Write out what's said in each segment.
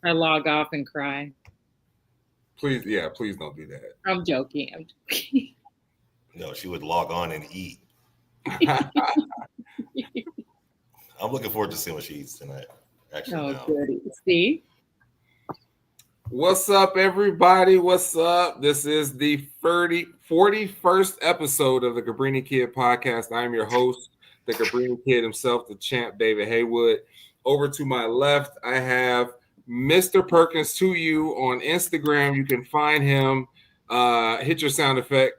I log off and cry. Please don't do that. I'm joking. I'm joking. No, she would log on and eat. I'm looking forward to seeing what she eats tonight. Actually, Oh, now. goody. See? What's up, everybody? What's up? This is the 41st episode of the Cabrini Kid podcast. I'm your host, the Cabrini Kid himself, the champ, David Haywood. Over to my left, I have Mr. Perkins to you on Instagram. You can find him. Hit your sound effect.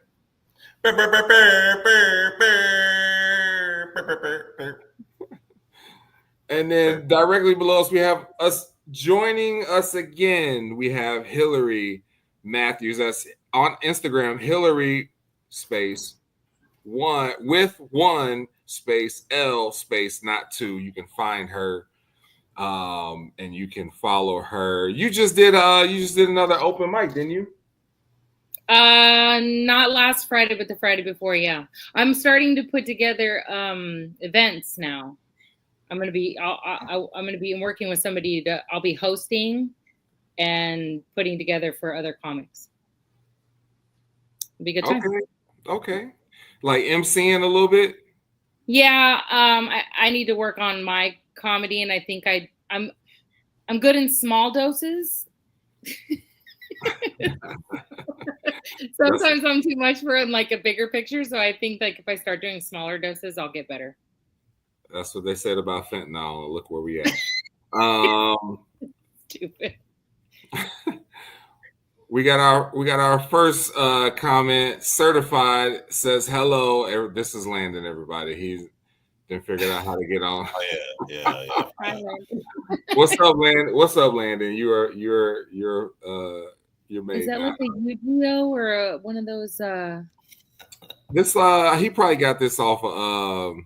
And then directly below us, we have us joining us again. We have Hilary Matthews. That's on Instagram. Hilary space one space L space not two. You can find her, and you can follow her. You just did another open mic, didn't you? Not last Friday, but the Friday before. Yeah, I'm starting to put together events now. I'm gonna be working with somebody I'll be hosting and putting together for other comics. It'll be a good time. Okay. Like MCing a little bit. Yeah. I need to work on my comedy, and I think I'm good in small doses. Sometimes I'm too much for like a bigger picture, so I think like if I start doing smaller doses, I'll get better. That's what they said about fentanyl. Look where we at. Stupid. We got our first comment. Certified says hello. This is Landon. Everybody, he's been figuring out how to get on. Oh yeah. Hi, What's up, Landon? You're made. Is that like a Yu-Gi-Oh or one of those? This he probably got this off of.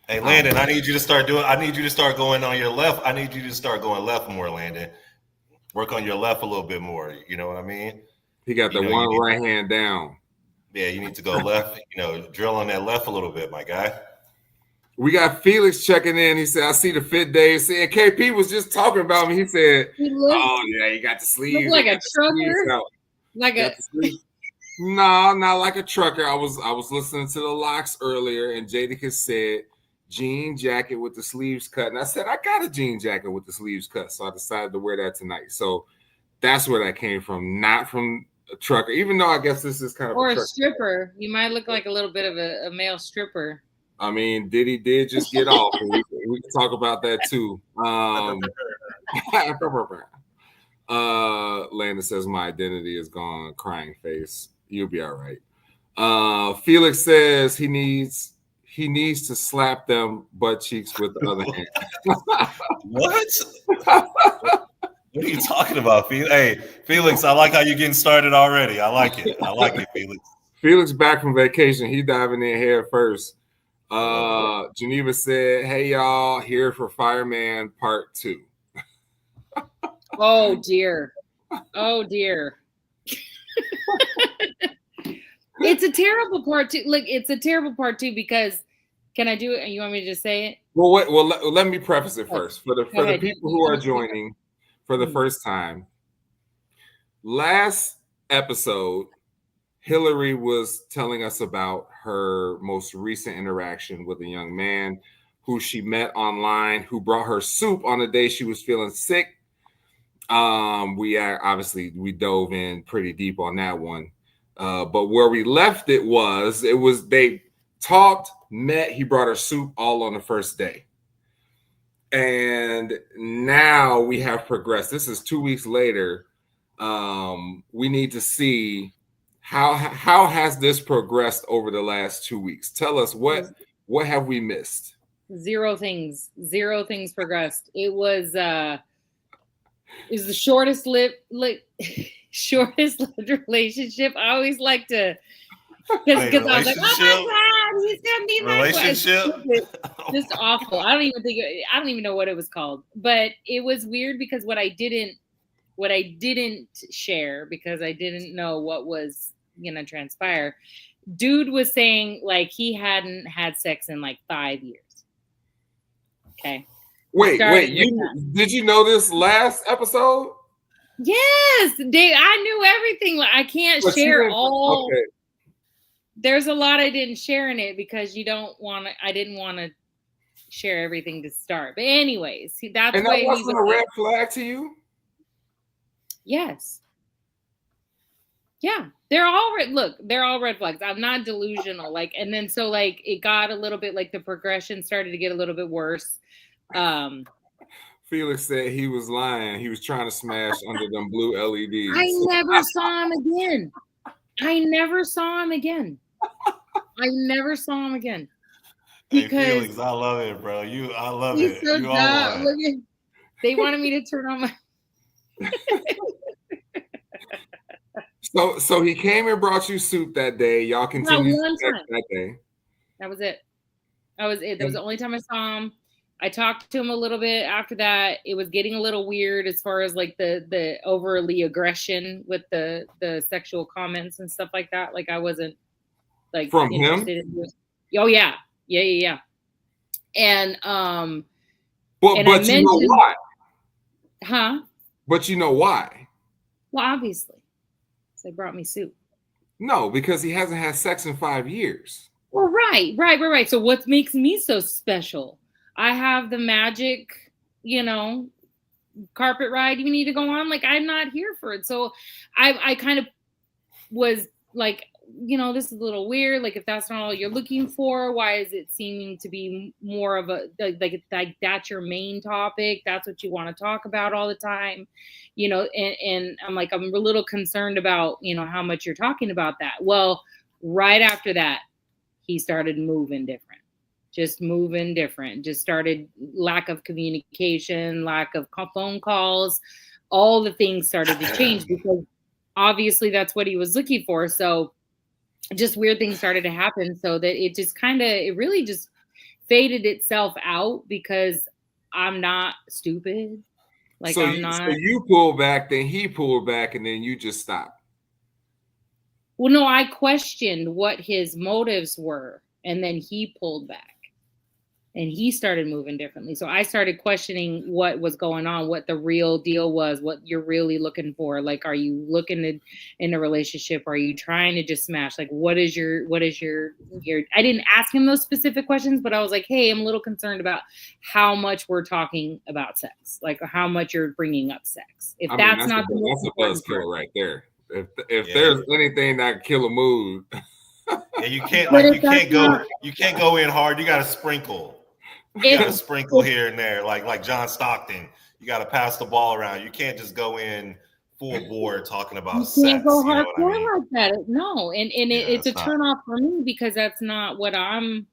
Hey Landon, I need you to start going on your left. I need you to start going left more, Landon. Work on your left a little bit more. You know what I mean? He got the one right hand down. Yeah, you need to go left. Drill on that left a little bit, my guy. We got Felix checking in. He said, "I see the fit days." And KP was just talking about me. He said, "Oh yeah, you got the sleeves like a trucker, like a." No, not like a trucker. I was listening to the Locks earlier, and Jadakiss said jean jacket with the sleeves cut, and I said I got a jean jacket with the sleeves cut, so I decided to wear that tonight. So that's where that came from, not from a trucker. Even though I guess this is kind of a stripper. You might look like a little bit of a male stripper. I mean, Diddy did just get off. We can talk about that too. Landon says my identity is gone. Crying face. You'll be all right. Felix says he needs to slap them butt cheeks with the other hand. What? What are you talking about, Felix? Hey, Felix, I like how you're getting started already. I like it, Felix. Felix back from vacation. He diving in head first. Geneva said, "Hey y'all, here for Fireman Part 2." Oh dear. It's a terrible part too. Like it's a terrible part too because can I do it? You want me to just say it? Well, let me preface it first for the people who are joining for the first time. Last episode, Hilary was telling us about her most recent interaction with a young man who she met online, who brought her soup on the day she was feeling sick. We dove in pretty deep on that one. But where we left it was they talked, met, he brought her soup all on the first day. And now we have progressed. This is 2 weeks later. We need to see how has this progressed over the last 2 weeks. Tell us what have we missed? Zero things progressed. It was the shortest lived relationship. I always like to because I was like, oh my god, he's gonna be my relationship. Just awful. I don't even know what it was called, but it was weird because what I didn't share because I didn't know what was gonna transpire. Dude was saying like he hadn't had sex in like 5 years. Okay. Wait. Did you know this last episode? Yes, Dave. I knew everything. Like, I can't share all. Okay. There's a lot I didn't share in it because I didn't want to share everything to start. But anyways, that's and that wasn't a red flag to you. Yes. Yeah, they're all they're all red flags. I'm not delusional. Like, and then so like it got a little bit like the progression started to get a little bit worse. Felix said he was lying. He was trying to smash under them blue LEDs. I never saw him again. Hey, Felix, I love it, bro. I love it. So dumb. They wanted me to turn on my. So he came and brought you soup that day. Y'all continued that day. That was it. That was the only time I saw him. I talked to him a little bit after that. It was getting a little weird as far as like the overly aggression with the sexual comments and stuff like that. Like I wasn't like from interested him. Oh yeah. And but you know why? Huh? But you know why? Well, obviously. They brought me soup. No, because he hasn't had sex in 5 years. Well, right. So what makes me so special? I have the magic, carpet ride you need to go on. Like, I'm not here for it. So I kind of was like, this is a little weird. Like, if that's not all you're looking for, why is it seeming to be more of a, like that's your main topic? That's what you want to talk about all the time, and I'm like, I'm a little concerned about, how much you're talking about that. Well, right after that, he started moving different. Just started lack of communication, lack of phone calls, all the things started to change because obviously that's what he was looking for. So just weird things started to happen so that it just it really just faded itself out because I'm not stupid. Like so I'm not. So you pulled back, then he pulled back, and then you just stopped. Well, no, I questioned what his motives were, and then he pulled back. And he started moving differently. So I started questioning what was going on, what the real deal was, what you're really looking for. Like, are you looking in a relationship? Are you trying to just smash? Like, what is your, I didn't ask him those specific questions, but I was like, hey, I'm a little concerned about how much we're talking about sex, like how much you're bringing up sex. If that's not that's a buzzkill right there. If there's anything that can kill a mood. Yeah, you can't go in hard. You got to sprinkle. You got to sprinkle here and there, like John Stockton. You got to pass the ball around. You can't just go in full bore talking about sex. You can't go hardcore like that. No, and it's a turn off for me because that's not what I'm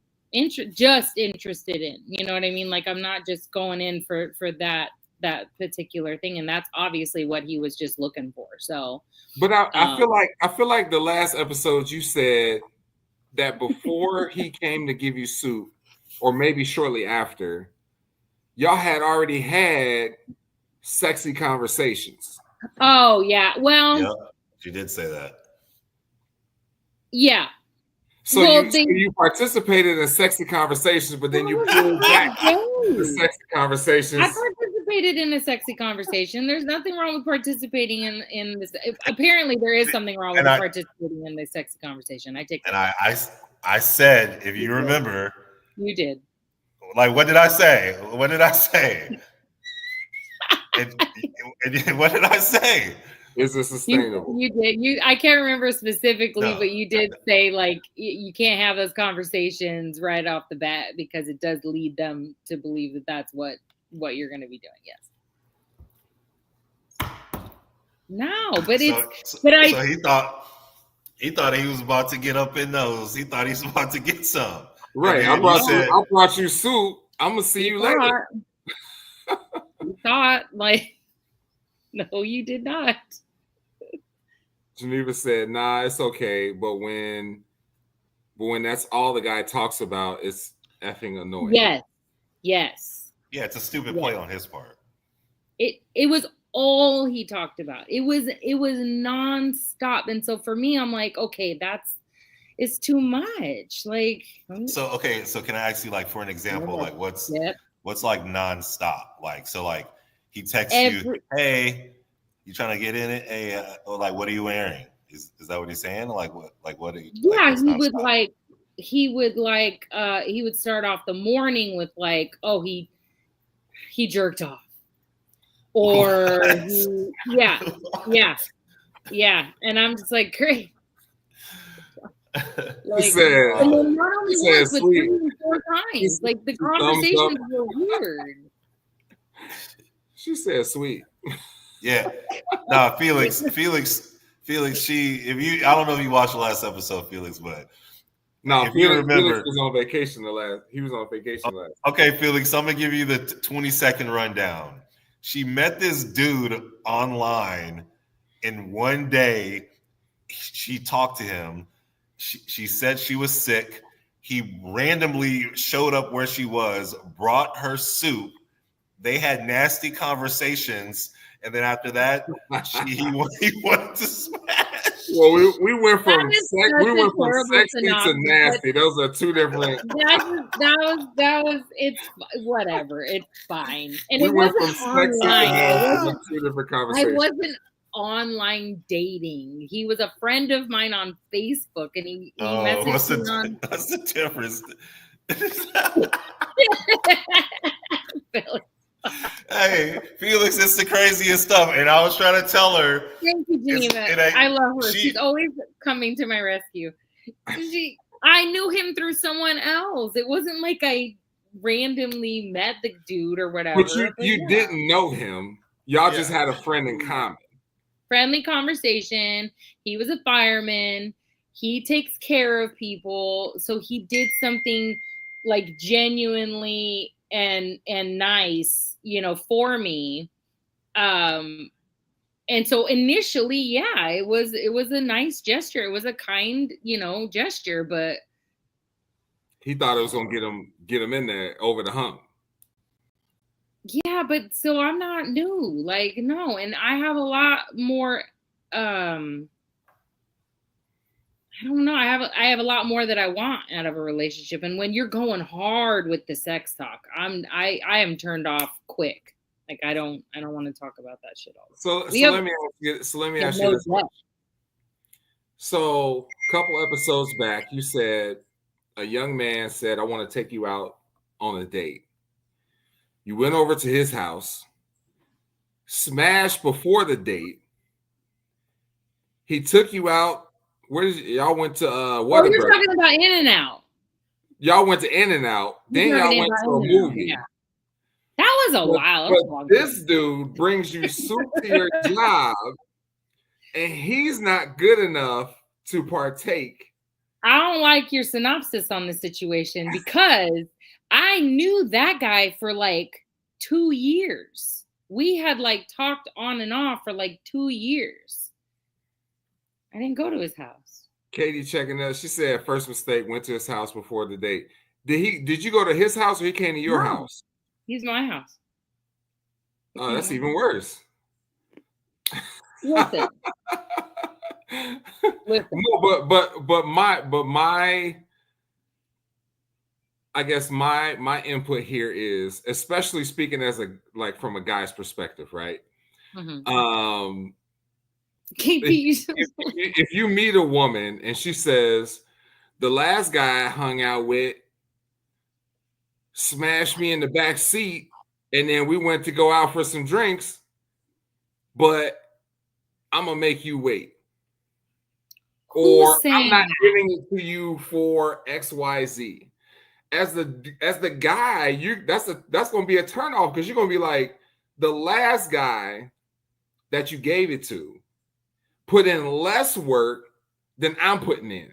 just interested in. You know what I mean? Like I'm not just going in for that particular thing, and that's obviously what he was just looking for. So, but I feel like the last episode you said that before he came to give you soup, or maybe shortly after, y'all had already had sexy conversations. Oh yeah, well, yeah, she did say that. Yeah. So you participated in sexy conversations, but then you pulled back the sexy conversations. I participated in a sexy conversation. There's nothing wrong with participating in this. Apparently, there is something wrong with participating in this sexy conversation. I take that. And I said, if you remember, you did. Like, what did I say? What did I say? What did I say? Is it sustainable? You did. I can't remember specifically, but you did say like you can't have those conversations right off the bat because it does lead them to believe that that's what you're going to be doing. Yes. No, but so he thought he was about to get up in those. He thought he was about to get some. Right. I brought you soup. I'm gonna see you later. You thought like, no, you did not. Geneva said, "Nah, it's okay." But when that's all the guy talks about, it's effing annoying. Yes. Yeah, it's a stupid play on his part. It was all he talked about. It was nonstop, and so for me, I'm like, okay, it's too much. Like, so can I ask you, like, for an example, like what's What's like nonstop? Like, so like he texts you, hey, you trying to get in it? Hey, or like, what are you wearing? Is that what he's saying? Like what? Like what? Yeah, he would start off the morning with like, oh, he jerked off, or yeah, and I'm just like, great. Like, said, and then not only once, but 3 or 4 times. Like the conversations were weird. She said, "Sweet." Yeah. Nah, Felix. I don't know if you watched the last episode, Felix, but no, if you remember, Felix was on vacation He was on vacation last. Okay, Felix, I'm gonna give you the 20-second rundown. She met this dude online, and one day she talked to him. She said she was sick. He randomly showed up where she was, brought her soup. They had nasty conversations, and then after that, he wanted to smash. Well, we went from sexy to nasty. Those are 2 different. That was. It's whatever. It's fine. And we went from sexy to nasty. 2 different conversations. I wasn't online dating. He was a friend of mine on Facebook, and he messaged me on. What's the difference? Hey, Felix, it's the craziest stuff, and I was trying to tell her. Thank you, Geneva. I love her. She's always coming to my rescue. I knew him through someone else. It wasn't like I randomly met the dude or whatever. But you didn't know him. Y'all just had a friend in common. Friendly conversation. He was a fireman. He takes care of people. So he did something like genuinely and nice, for me. And so initially, it was a nice gesture. It was a kind, gesture, but he thought it was gonna get him in there over the hump. Yeah, but so I'm not new. Like, no, and I have a lot more I don't know. I have a lot more that I want out of a relationship. And when you're going hard with the sex talk, I am turned off quick. Like I don't want to talk about that shit all the time. So let me ask you this question. So a couple episodes back, you said a young man said, I want to take you out on a date. You went over to his house, smashed before the date. He took you out. Where did y'all went to? Whataburger. You're talking about In-N-Out. Y'all went to In-N-Out. Then y'all went to a movie. Yeah. That was a while. But this dude brings you soup to your job, and he's not good enough to partake. I don't like your synopsis on the situation because I knew that guy for like 2 years. We had like talked on and off for like 2 years. I didn't go to his house. Katie checking us. She said first mistake, went to his house before the date. Did you go to his house or he came to your house? He's my house. Oh, that's even worse. Listen. No, but my I guess my input here is, especially speaking as from a guy's perspective, right? Mm-hmm. If you meet a woman and she says, the last guy I hung out with smashed me in the back seat and then we went to go out for some drinks, but I'm going to make you wait. Or I'm not giving it to you for XYZ. As the guy, that's going to be a turnoff because you're going to be like, the last guy that you gave it to put in less work than I'm putting in.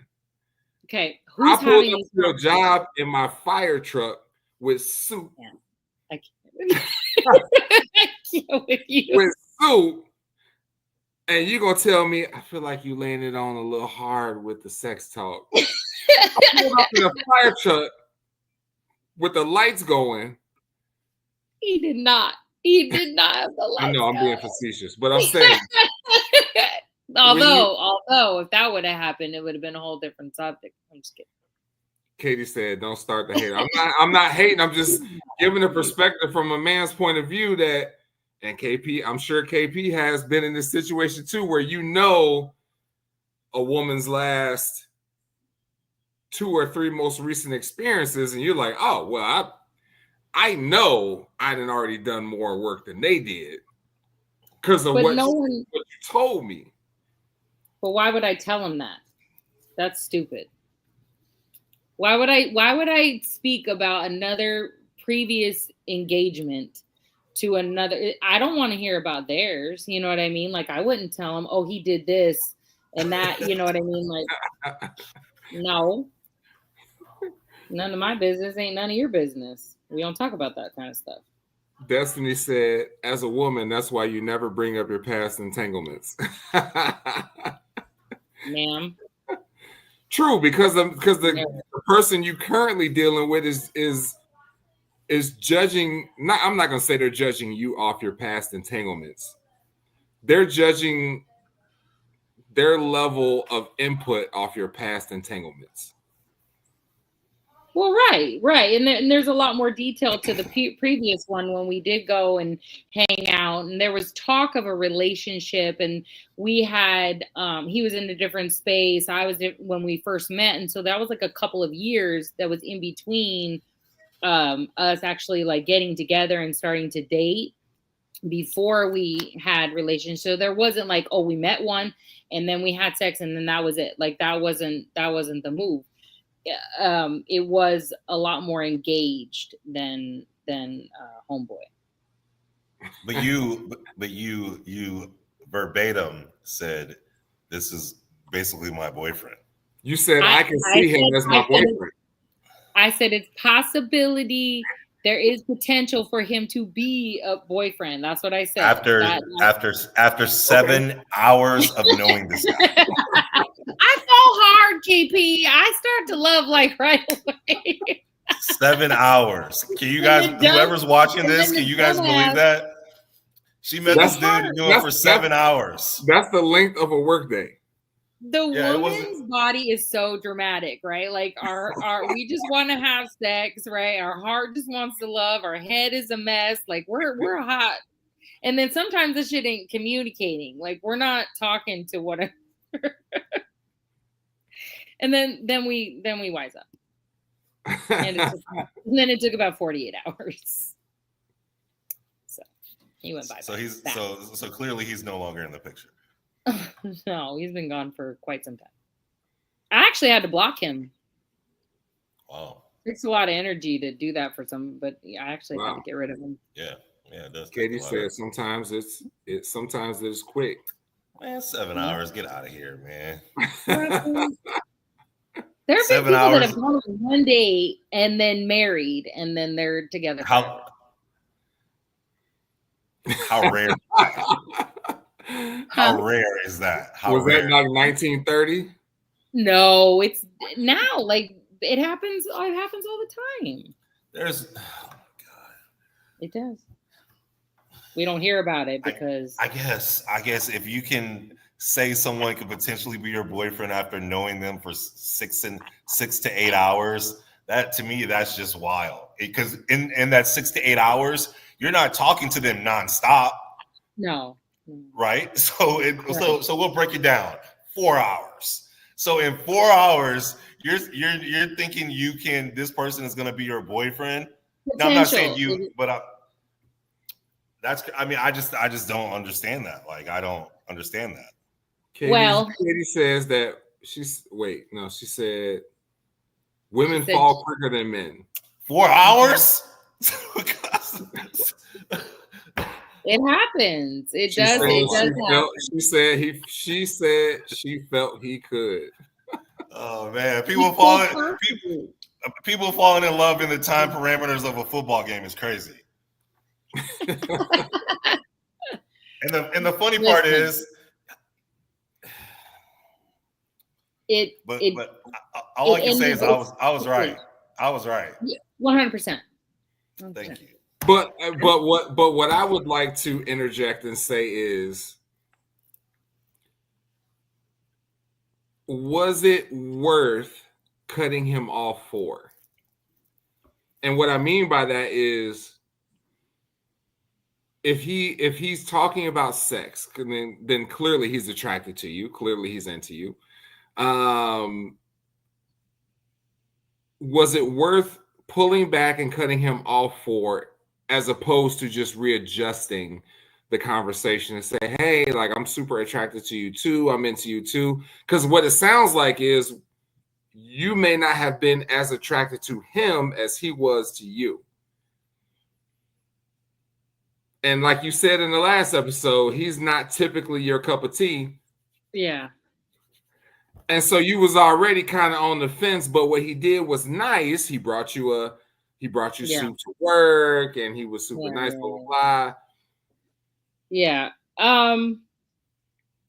Okay. I pulled up to your job in my fire truck with soup. Yeah. I can't with you. With soup. And you're going to tell me, I feel like you laying it on a little hard with the sex talk. I pulled up in a fire truck with the lights going. He did not. He did not have the lights. I know I'm being facetious, but I'm saying. Although if that would have happened, it would have been a whole different subject. I'm just kidding. Katie said, "Don't start the hate." I'm not hating. I'm just giving a perspective from a man's point of view that, and KP, I'm sure KP has been in this situation too, where a woman's last 2 or 3 most recent experiences, and you're like, oh well, I know I done already done more work than they did because of what you told me. But why would I tell him that? That's stupid. Why would I speak about another previous engagement to another? I don't want to hear about theirs. You know what I mean? Like, I wouldn't tell him, oh, he did this and that. You know what I mean? Like, no. None of my business ain't none of your business. We don't talk about that kind of stuff. Destiny said, as a woman, that's why you never bring up your past entanglements. Ma'am. True, because the person you currently dealing with is judging. I'm not gonna say they're judging you off your past entanglements. They're judging their level of input off your past entanglements. Well, right. And there's a lot more detail to the previous one when we did go and hang out. And there was talk of a relationship. And we had, he was in a different space. I was when we first met. And so that was like a couple of years that was in between us actually like getting together and starting to date before we had relations. So there wasn't like, oh, we met one and then we had sex and then that was it. Like that wasn't the move. It was a lot more engaged than homeboy. But you verbatim said, "This is basically my boyfriend." You said I can see him as my boyfriend. I said it's possibility. There is potential for him to be a boyfriend. That's what I said. After 7 hours of knowing this guy. I fell hard, KP. I start to love like right away. 7 hours. Can you guys, whoever's watching this, can you guys believe that? She met this dude doing for 7 hours. That's the length of a workday. The woman's body is so dramatic, right? Like our we just want to have sex, right? Our heart just wants to love. Our head is a mess. Like we're hot. And then sometimes this shit ain't communicating. Like we're not talking to whatever. And then we wise up. And then it took about 48 hours. So he went by. So clearly he's no longer in the picture. No, he's been gone for quite some time. I actually had to block him. Wow. It takes a lot of energy to do that for some, but I actually had to get rid of him. Yeah, it does. Katie said sometimes it's quick. Man, 7 hours. Get out of here, man. There have been people that have gone on one date and then married and then they're together. How rare? How rare is that? Was that like 1930? No, it's now. Like it happens. It happens all the time. Oh my God. It does. We don't hear about it because I guess if you can say someone could potentially be your boyfriend after knowing them for 6 to 8 hours, that to me that's just wild. Because in that 6 to 8 hours, you're not talking to them nonstop. No. Right? So we'll break it down. 4 hours. So in 4 hours, you're thinking this person is going to be your boyfriend. Now, I'm not saying you, but I just don't understand that. Like I don't understand that. Katie says that she said women fall quicker than men. 4 hours? It happens. It does happen. She said she felt he could. Oh man, people falling in love in the time parameters of a football game is crazy. And the funny part is, all I can say is I was right. I was right. 100%. Thank you. But what I would like to interject and say is, was it worth cutting him off for? And what I mean by that is, if he's talking about sex, then clearly he's attracted to you. Clearly he's into you. Was it worth pulling back and cutting him off for, as opposed to just readjusting the conversation and say, hey, like, I'm super attracted to you too. I'm into you too. Because what it sounds like is you may not have been as attracted to him as he was to you. And like you said in the last episode, he's not typically your cup of tea. Yeah. And so you was already kind of on the fence, but what he did was nice. He brought you soup to work, and he was super nice, blah, blah, blah. Yeah.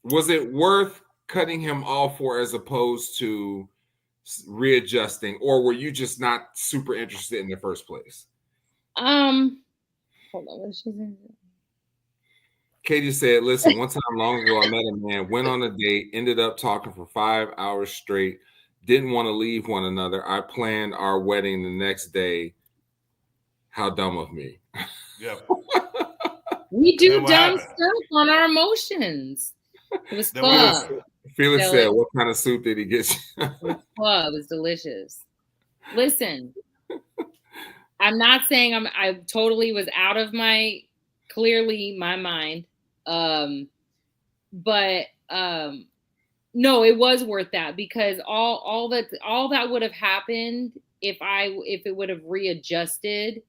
Was it worth cutting him off for, as opposed to readjusting, or were you just not super interested in the first place? Hold on, what is she saying? Katie said, listen, one time long ago, I met a man, went on a date, ended up talking for 5 hours straight, didn't want to leave one another. I planned our wedding the next day. How dumb of me. Yep. We do dumb stuff on our emotions. It was fun. Felix said, what kind of soup did he get you? It was delicious. Listen, I'm not saying I totally was out of my mind. But no, it was worth that, because all that would have happened if it would have readjusted,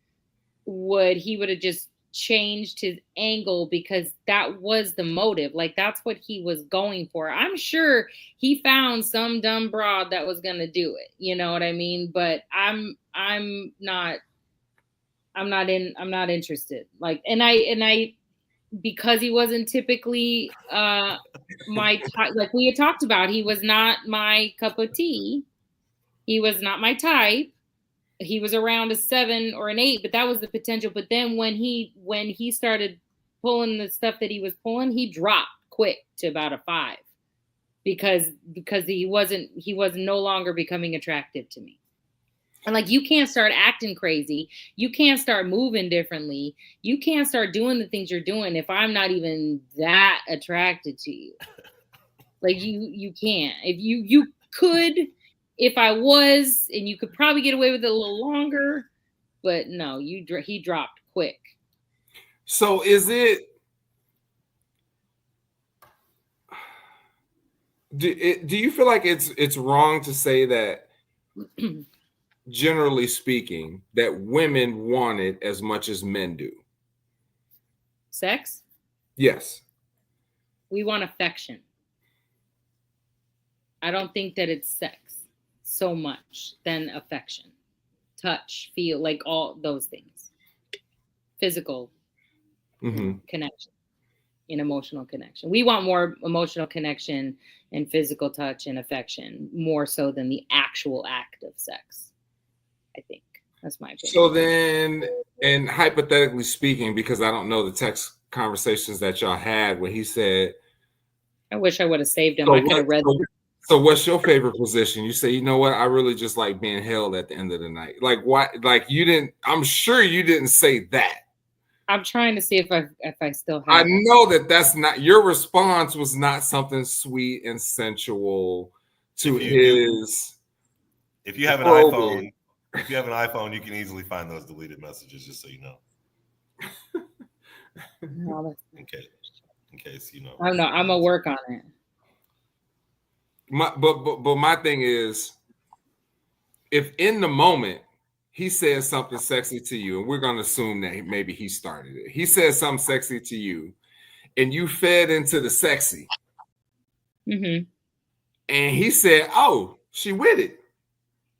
he would have just changed his angle, because that was the motive. Like, that's what he was going for. I'm sure he found some dumb broad that was gonna do it. You know what I mean? But I'm not interested. Like, and I because he wasn't typically my type, like we had talked about, he was not my cup of tea. He was not my type. He was around a 7 or an 8, but that was the potential. But then when he started pulling the stuff that he was pulling, he dropped quick to about a 5, because he was no longer becoming attractive to me. And like, you can't start acting crazy. You can't start moving differently. You can't start doing the things you're doing if I'm not even that attracted to you. Like, you can't. If you could, if I was, and you could probably get away with it a little longer, but no, he dropped quick. So is it? Do you feel like it's wrong to say that? Generally speaking, that women want it as much as men do? Sex? Yes. We want affection. I don't think that it's sex so much than affection, touch, feel, like all those things. Physical connection and emotional connection. We want more emotional connection and physical touch and affection, more so than the actual act of sex. I think that's my opinion. So then, and hypothetically speaking, because I don't know the text conversations that y'all had, when he said, I wish I would have saved him. I could have read them. So what's your favorite position? You say, you know what? I really just like being held at the end of the night. Like, why? Like, you didn't, I'm sure you didn't say that. I'm trying to see if I still have I know that's not, your response was not something sweet and sensual to his. If you have an iPhone, you can easily find those deleted messages, just so you know. In case you know. I don't know. I'm gonna work on it. But my thing is, if in the moment he says something sexy to you, and we're gonna assume that maybe he started it. He says something sexy to you, and you fed into the sexy. And he said, "Oh, she with it."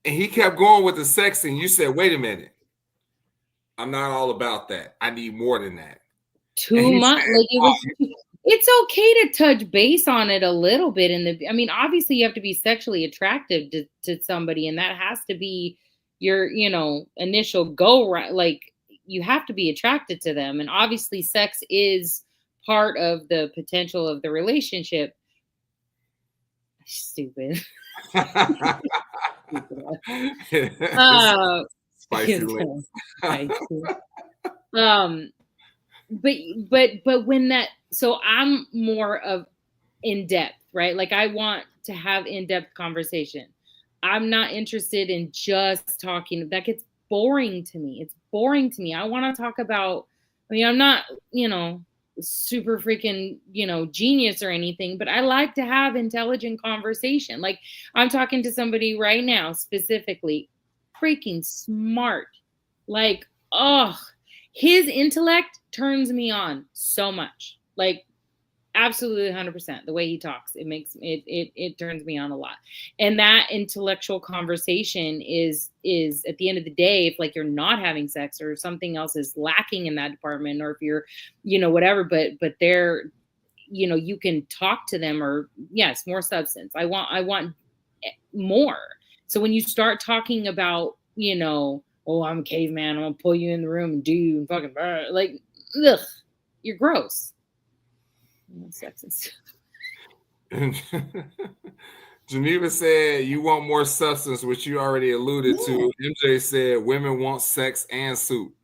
And he kept going with the sex, and you said, wait a minute. I'm not all about that. I need more than that. Too much. Like, it's okay to touch base on it a little bit. I mean, obviously you have to be sexually attractive to somebody, and that has to be your, initial go, right? Like, you have to be attracted to them. And obviously sex is part of the potential of the relationship. Stupid. Spicy lips. But when that, so I'm more of in depth, right? Like I want to have in-depth conversation. I'm not interested in just talking. That gets boring to me. It's boring to me. I want to talk about, I mean, I'm not, super freaking, genius or anything, but I like to have intelligent conversation. Like I'm talking to somebody right now, specifically freaking smart. Like, oh, his intellect turns me on so much. Like absolutely 100%. The way he talks, it turns me on a lot. And that intellectual conversation is at the end of the day, if like you're not having sex or something else is lacking in that department, or if you're, whatever, but they're, you can talk to them, or yes, more substance. I want more. So when you start talking about, oh, I'm a caveman, I'm gonna pull you in the room and do you and fucking like, ugh, you're gross. Sex and stuff. Geneva said you want more substance, which you already alluded to. MJ said women want sex and soup.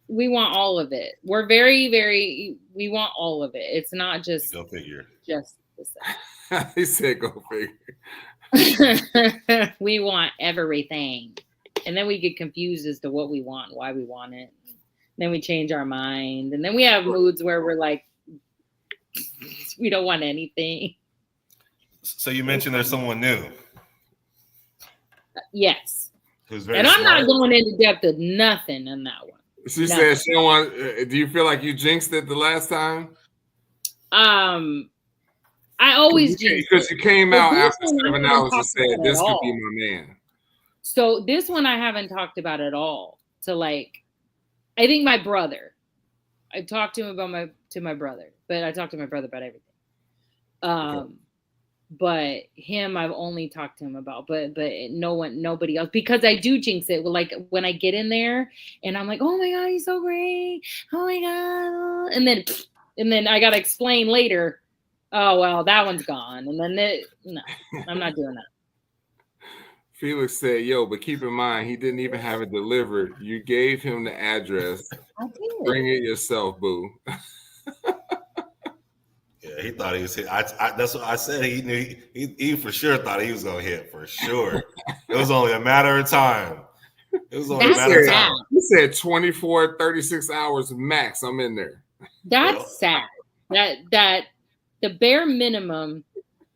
We want all of it. We're very, very, we want all of it. It's not just go figure. Just the sex. He said go figure. We want everything. And then we get confused as to what we want, why we want it. Then we change our mind. And then we have moods where we're like, we don't want anything. So you mentioned there's someone new. Yes. Who's very and I'm smart. not going into depth of nothing on that one. She said she don't want. Do you feel like you jinxed it the last time? I always jinxed because you came out after 7 hours and said this could be my man. So this one I haven't talked about at all. So like, I think my brother. I talked to him about my brother, but I talked to my brother about everything. Okay. But him, I've only talked to him about, but nobody else, because I do jinx it. Like when I get in there and I'm like, oh my God, he's so great. Oh my God. And then I got to explain later. Oh, well, that one's gone. And then no, I'm not doing that. Felix said, yo, but keep in mind, he didn't even have it delivered. You gave him the address. I did. Bring it yourself, boo. Yeah, he thought he was hit. That's what I said. He knew. He for sure thought he was gonna hit for sure. It was only a matter of time. It was only a matter of time. He said 24, 36 hours max. I'm in there. That's sad. That the bare minimum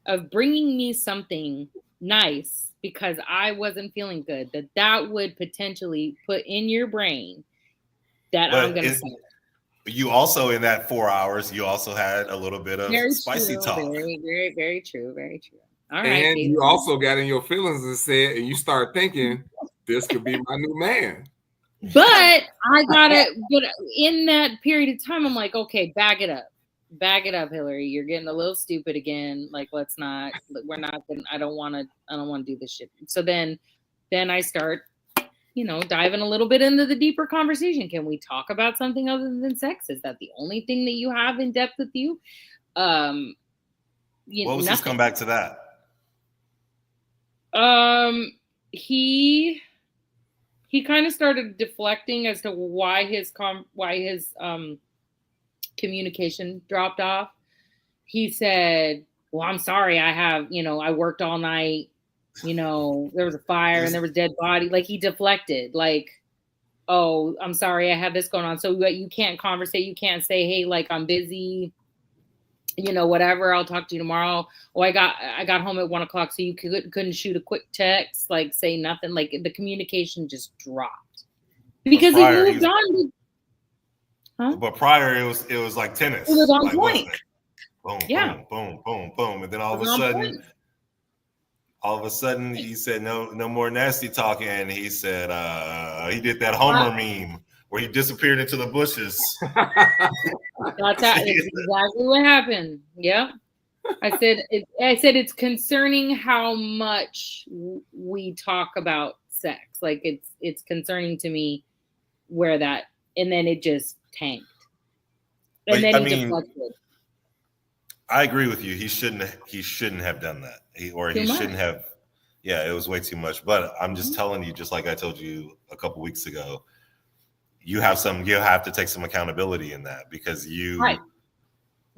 of bringing me something nice because I wasn't feeling good, that would potentially put in your brain that I'm gonna say. You also, in that 4 hours, you also had a little bit of spicy talk. Very, very, very true. Very true. All right. And you also got in your feelings and said, and you start thinking, this could be my new man. But I got it. But in that period of time, I'm like, okay, back it up. Back it up, Hilary. You're getting a little stupid again. Like, let's not. We're not. I don't want to do this shit. So then I start, diving a little bit into the deeper conversation. Can we talk about something other than sex? Is that the only thing that you have in depth with you? What was his comeback to that? He kind of started deflecting as to why his communication dropped off. He said, well, I'm sorry. I have, I worked all night. There was a fire and there was dead body. Like he deflected, like, oh, I'm sorry, I have this going on. So you can't conversate. You can't say, hey, like I'm busy, whatever. I'll talk to you tomorrow. Oh, I got home at 1 o'clock. So you couldn't shoot a quick text, like say nothing. Like the communication just dropped because he moved on. Huh? But prior it was like tennis. It was on like, point. Boom, yeah. boom, boom, boom. And then all of a sudden he said no more nasty talking, and he said he did that Homer meme where he disappeared into the bushes. That's exactly what happened. Yep. I said it's concerning how much we talk about sex. Like it's concerning to me where that, and then it just tanked. And then he deflected. I agree with you. He shouldn't have done that. He shouldn't have. Yeah, it was way too much. But I'm just telling you, just like I told you a couple weeks ago, you have to take some accountability in that because you Right.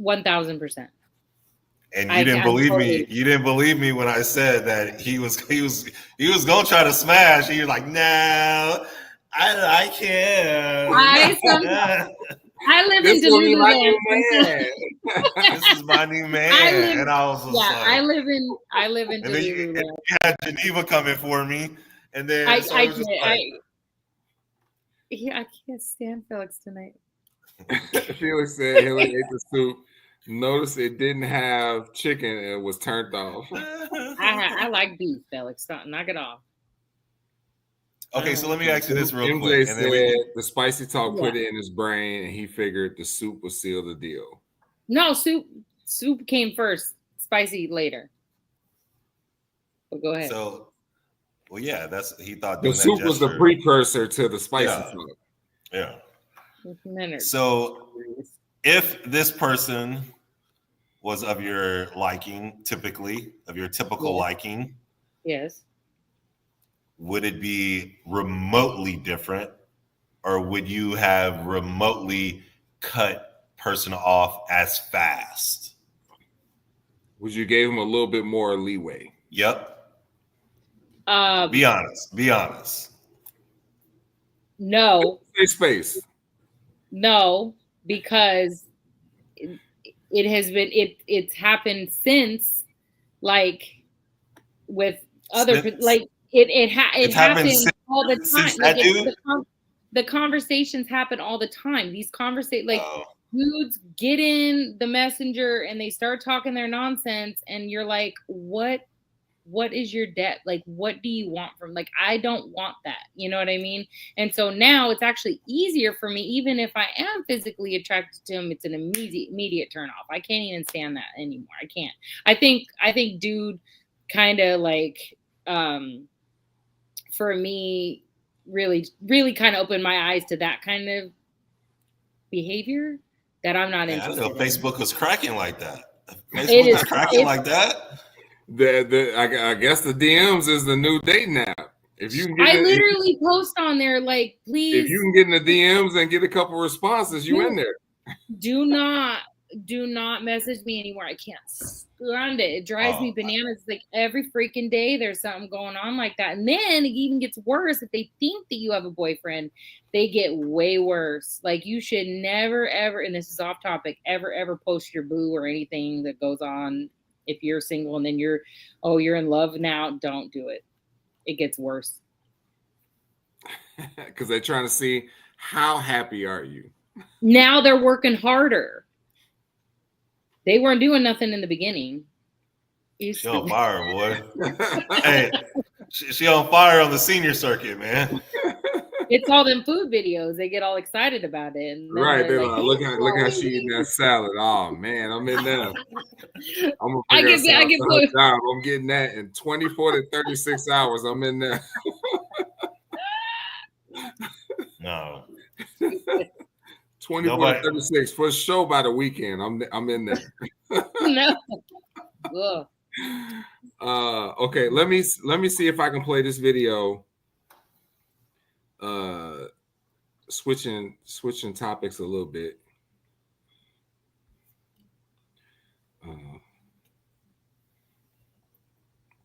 1,000%. And you didn't believe me. You didn't believe me when I said that he was gonna try to smash. And you're like, no, I can't. I live in Delulu. This is my new man. And I was like, I live in Delulu. You had Geneva coming for me, and then I can't stand Felix tonight. Felix said Hilary ate the soup. Notice it didn't have chicken. It was turned off. I like beef, Felix. Knock it off. Okay, so let me ask you this real MJ quick. said the spicy talk put it in his brain, and he figured the soup would seal the deal. No, soup came first, spicy later. But go ahead. So, well, yeah, he thought the soup was the precursor to the spicy talk. Yeah. So, if this person was of your liking, typically of your typical liking, yes, would it be remotely different, or would you have remotely cut person off as fast? Would you give him a little bit more leeway? Yep. Be honest. No. Space. No, because it has been it's happened since, like with other it happens all the time. Like the conversations happen all the time. These conversations, dudes get in the messenger and they start talking their nonsense, and you're like, what is your debt? Like, what do you want from, like, I don't want that. You know what I mean? And so now it's actually easier for me, even if I am physically attracted to him, it's an immediate turn off. I can't even stand that anymore. I can't. I think dude kind of like, for me, really, really kind of opened my eyes to that kind of behavior that I'm not interested in. Facebook was cracking like that. Facebook is cracking like that. I guess the DMs is the new dating app. If you can get literally post on there, like, please. If you can get in the DMs and get a couple responses, you in there. Do not message me anymore. I can't stand it. It drives me bananas. Like every freaking day there's something going on like that. And then it even gets worse. If they think that you have a boyfriend, they get way worse. Like, you should never, ever, and this is off topic, ever post your boo or anything that goes on. If you're single and then you're in love now, don't do it. It gets worse. Because they're trying to see how happy are you. Now they're working harder. They weren't doing nothing in the beginning. She on fire, boy. Hey, she on fire on the senior circuit, man. It's all them food videos. They get all excited about it. And right. They're like, look how she eating that salad. Oh man, I'm in there. I'm getting that in 24 to 36 hours. I'm in there. No. 24 to 36 for a show by the weekend. I'm in there. No. Okay, let me see if I can play this video. Switching topics a little bit.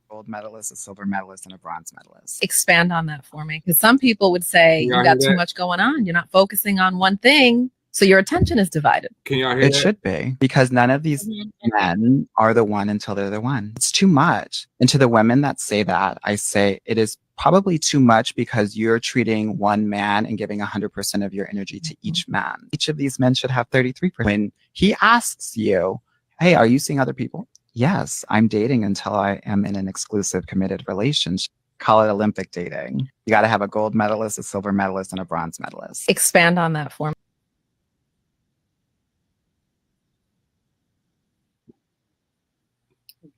Gold medalist, a silver medalist, and a bronze medalist. Expand on that for me, because some people would say you got too much going on. You're not focusing on one thing, so your attention is divided. Can y'all hear it? That? Should be, because none of these men are the one until they're the one. It's too much. And to the women that say that, I say it is probably too much because you're treating one man and giving 100% of your energy to each man. Each of these men should have 33%. When he asks you, hey, are you seeing other people? Yes, I'm dating until I am in an exclusive committed relationship. Call it Olympic dating. You got to have a gold medalist, a silver medalist, and a bronze medalist. Expand on that for me.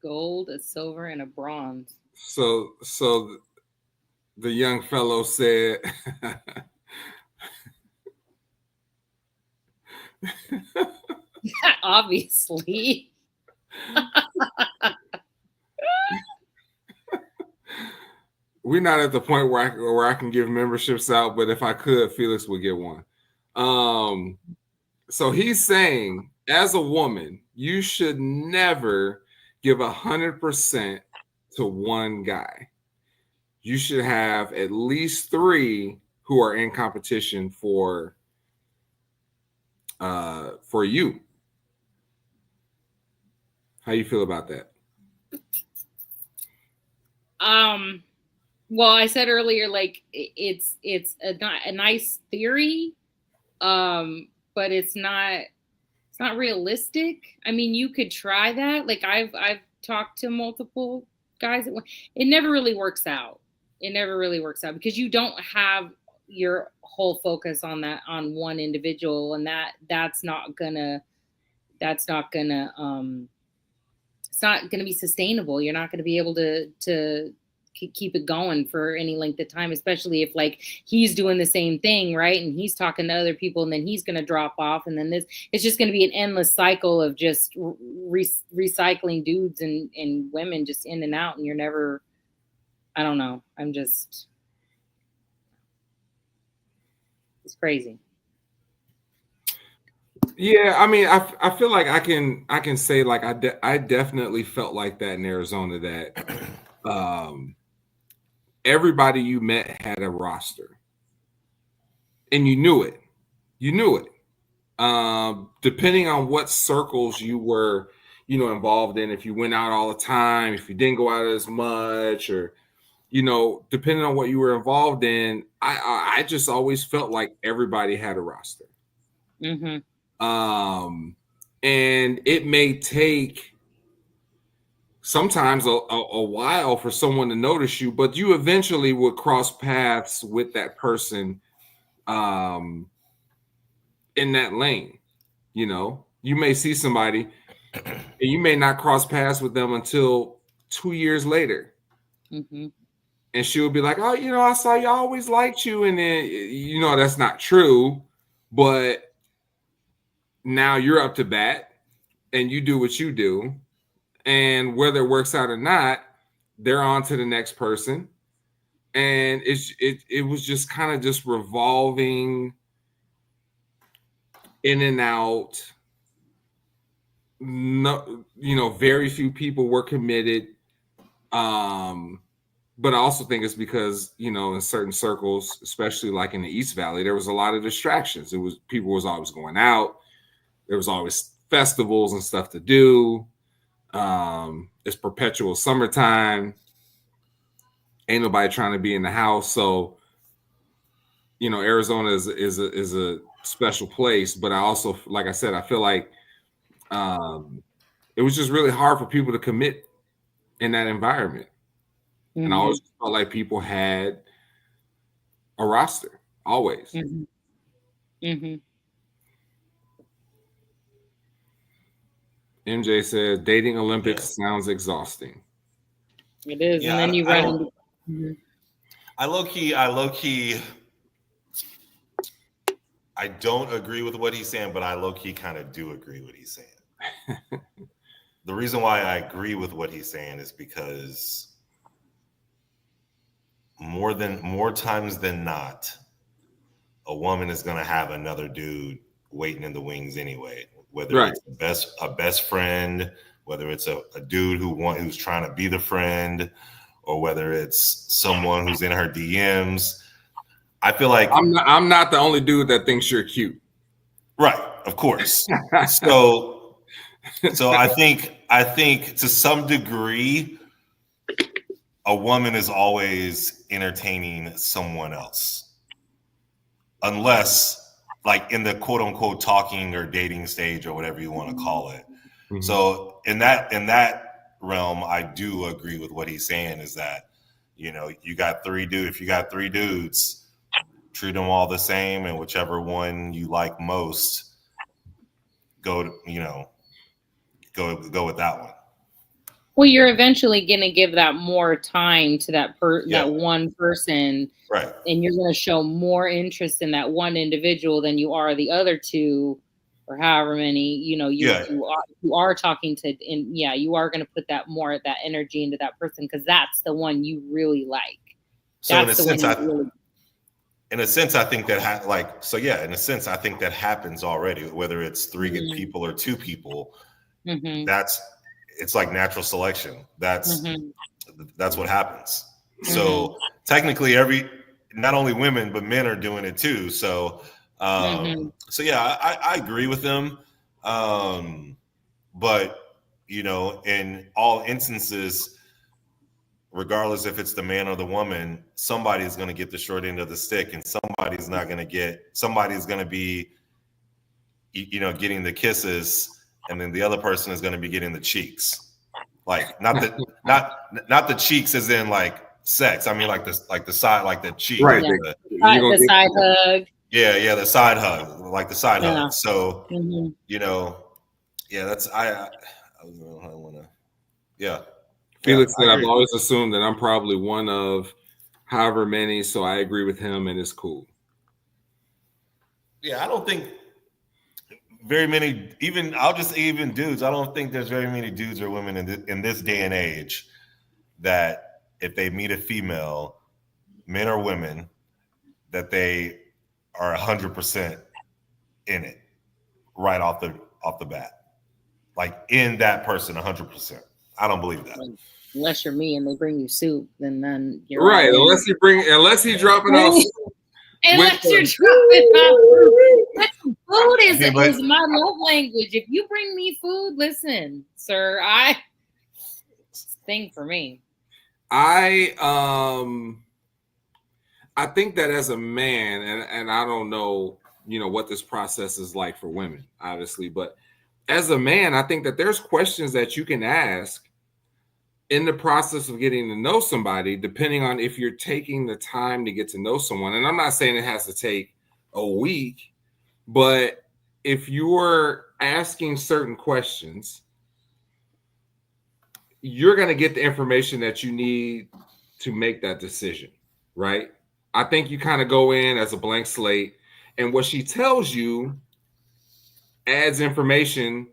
Gold, a silver, and a bronze. So the young fellow said, obviously. we're not at the point where I can give memberships out, but if I could, Felix would get one. So he's saying, as a woman, you should never give 100% to one guy. You should have at least 3 who are in competition for you. How you feel about that? Well, I said earlier, like it's a nice theory, but it's not realistic. I mean, you could try that. Like I've talked to multiple guys. It never really works out. It never really works out because you don't have your whole focus on one individual, and that's not gonna it's not gonna be sustainable. You're not gonna be able to keep it going for any length of time, especially if like he's doing the same thing, right? And he's talking to other people, and then he's going to drop off, and then it's just going to be an endless cycle of just recycling dudes and women just in and out, and you're never, I don't know. It's crazy. Yeah, I mean, I feel like I can say like I definitely felt like that in Arizona, that everybody you met had a roster, and you knew it. Depending on what circles you were, involved in, if you went out all the time, if you didn't go out as much, or, depending on what you were involved in, I just always felt like everybody had a roster. Mm-hmm. And it may take sometimes a while for someone to notice you, but you eventually would cross paths with that person in that lane. You may see somebody and you may not cross paths with them until 2 years later. Mm-hmm. And she'll be like, oh, I saw you, always liked you. And then, that's not true. But now you're up to bat and you do what you do. And whether it works out or not, they're on to the next person. And it was just kind of just revolving in and out. No, very few people were committed. But I also think it's because, in certain circles, especially like in the East Valley, there was a lot of distractions. People was always going out. There was always festivals and stuff to do. It's perpetual summertime. Ain't nobody trying to be in the house. So, Arizona is a special place. But I also, like I said, I feel like it was just really hard for people to commit in that environment. Mm-hmm. And I always felt like people had a roster, always. Mm-hmm. Mm-hmm. MJ says dating Olympics sounds exhausting. It is, and then you run. I low key. I don't agree with what he's saying, but I low key kind of do agree with what he's saying. The reason why I agree with what he's saying is because more times than not, a woman is going to have another dude waiting in the wings anyway. Whether it's a best friend, whether it's a dude who's trying to be the friend, or whether it's someone who's in her DMs. I feel like I'm not the only dude that thinks you're cute. Right, of course. So I think to some degree, a woman is always entertaining someone else, unless like in the quote unquote talking or dating stage or whatever you want to call it. Mm-hmm. So in that realm, I do agree with what he's saying, is that, you got 3 dudes. If you got 3 dudes, treat them all the same, and whichever one you like most, go with that one. Well, you're eventually going to give that more time to that one person, right? And you're going to show more interest in that one individual than you are the other 2, or however many. You are talking to, and you are going to put that energy into that person because that's the one you really like. So in a sense, I think that in a sense, I think that happens already, whether it's 3 good people or 2 people. It's like natural selection. That's what happens. So technically not only women, but men are doing it too. So, yeah, I agree with them. But in all instances, regardless if it's the man or the woman, somebody's going to get the short end of the stick, and somebody's going to be, getting the kisses, and then the other person is going to be getting the cheeks. Like not the cheeks as in like sex. I mean like the side, like the cheek. Right. The side hug. Yeah, the side hug, like the side hug. So, that's I want to. Yeah. Felix said, I've always assumed that I'm probably one of however many, so I agree with him, and it's cool. Yeah, I don't think very many, even dudes, I don't think there's very many dudes or women in this day and age that if they meet a female, men or women, that they are 100% in it right off the bat. Like in that person 100%. I don't believe that. Unless you're me and they bring you soup, then you're right. Unless he dropping off soup. Unless you're dropping off food is my love language. If you bring me food, listen, sir, thing for me. I think that as a man, and I don't know, what this process is like for women, obviously, but as a man, I think that there's questions that you can ask in the process of getting to know somebody, depending on if you're taking the time to get to know someone. And I'm not saying it has to take a week, but if you're asking certain questions, you're going to get the information that you need to make that decision, right? I think you kind of go in as a blank slate, and what she tells you adds information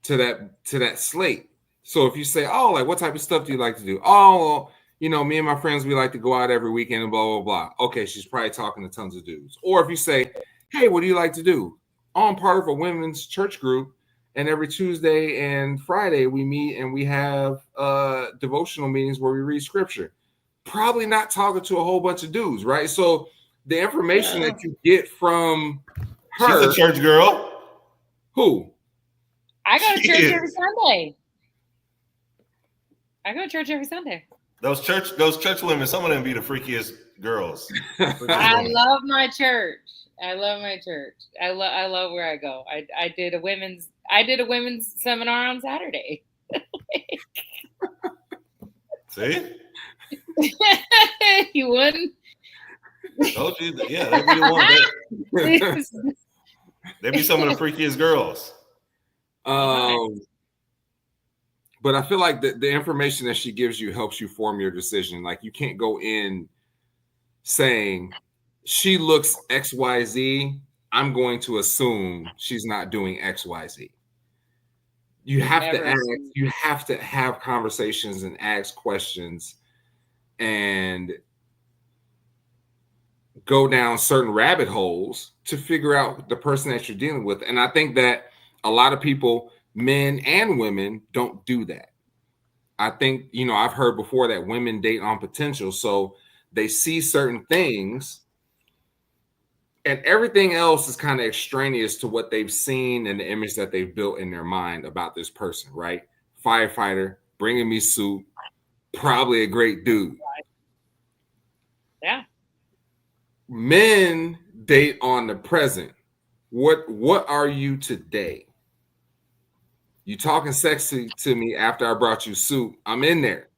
to that slate. So if you say, oh, like, what type of stuff do you like to do? Oh, well, me and my friends, we like to go out every weekend and blah, blah, blah. Okay, she's probably talking to tons of dudes. Or if you say, hey, what do you like to do? Oh, I'm part of a women's church group, and every Tuesday and Friday we meet and we have devotional meetings where we read scripture. Probably not talking to a whole bunch of dudes, right? So the information that you get from her. She's a church girl. Who? I go to church every Sunday. I go to church every Sunday. Those church women, some of them be the freakiest girls. I love my church. I love where I go. I did a women's seminar on Saturday. See? You wouldn't? Told you, yeah, they be the one. They be some of the freakiest girls. But I feel like the information that she gives you helps you form your decision. Like, you can't go in saying she looks XYZ. I'm going to assume she's not doing XYZ. You have to ask. You have to have conversations and ask questions, and go down certain rabbit holes to figure out the person that you're dealing with. And I think that a lot of people, men and women, don't do that. I think, I've heard before that women date on potential. So they see certain things and everything else is kind of extraneous to what they've seen and the image that they've built in their mind about this person, right? Firefighter, bringing me soup, probably a great dude. Yeah. Men date on the present. What are you today? You talking sexy to me after I brought you soup. I'm in there,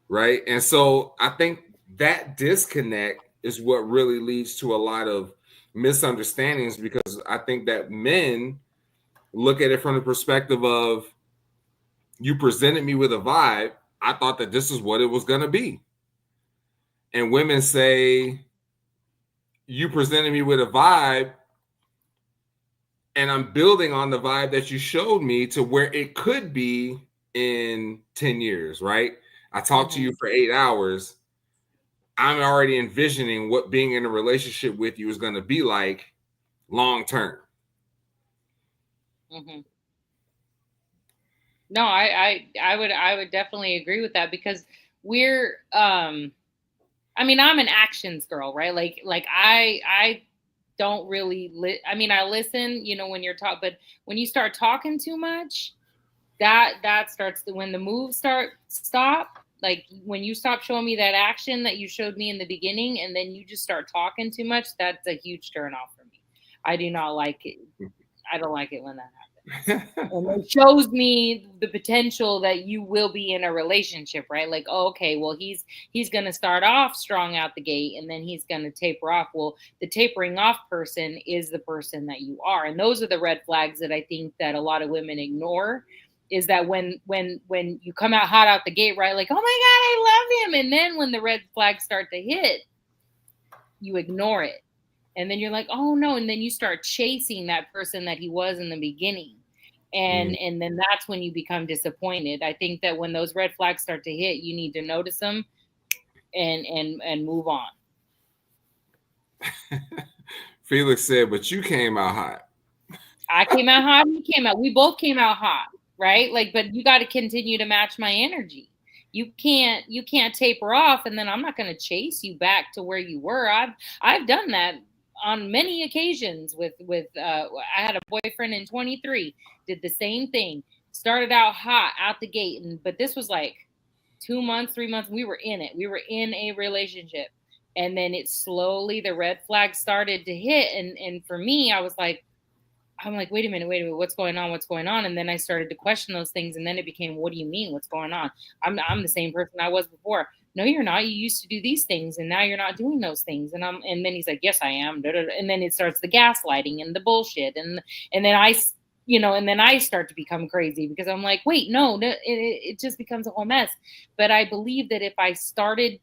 right? And so I think that disconnect is what really leads to a lot of misunderstandings, because I think that men look at it from the perspective of, you presented me with a vibe. I thought that this is what it was going to be. And women say, you presented me with a vibe, and I'm building on the vibe that you showed me to where it could be in 10 years, right? I talked to you for 8 hours. I'm already envisioning what being in a relationship with you is going to be like long term. Mm-hmm. No, I would definitely agree with that, because we're I mean, I'm an actions girl, right? Like I don't really I listen, you know, when you're talking, but when you start talking too much, that starts when the moves stop. Like when you stop showing me that action that you showed me in the beginning, and then you just start talking too much, that's a huge turn off for me. I do not like it. I don't like it when that happens. And it shows me the potential that you will be in a relationship, right? Like, oh, okay, well, he's going to start off strong out the gate, and then he's going to taper off. Well, the tapering off person is the person that you are. And those are the red flags that I think that a lot of women ignore, is that when you come out hot out the gate, right? Like, oh my God, I love him. And then when the red flags start to hit, you ignore it. And then you're like, oh no. And then you start chasing that person that he was in the beginning. And then that's when you become disappointed. I think that when those red flags start to hit, you need to notice them and move on. Felix said, but you came out hot. I came out hot. We both came out hot, right? Like, but you got to continue to match my energy. You can't taper off, and then I'm not going to chase you back to where you were. I've done that on many occasions with I had a boyfriend in 23, did the same thing. Started out hot out the gate, but this was like 2 months, 3 months. We were in it. We were in a relationship, and then it slowly, the red flags started to hit, and for me, I'm like, wait a minute, what's going on? And then I started to question those things, and then it became, what do you mean, what's going on? I'm the same person I was before. No, you're not. You used to do these things, and now you're not doing those things. And then he's like, yes, I am. And then it starts the gaslighting and the bullshit, and then I start to become crazy, because I'm like, wait, no, it just becomes a whole mess. But I believe that if I started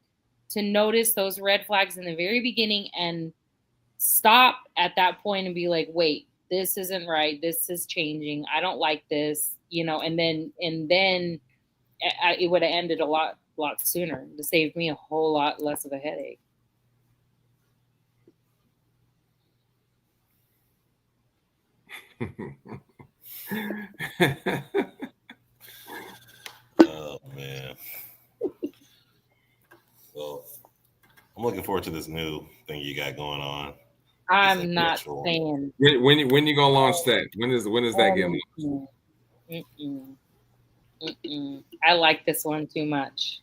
to notice those red flags in the very beginning and stop at that point and be like, wait, this isn't right. This is changing. I don't like this, and then it would have ended a lot sooner. To save me a whole lot less of a headache. Oh man. Well, I'm looking forward to this new thing you got going on. I'm not saying when you gonna launch that? When is that getting launched? I like this one too much.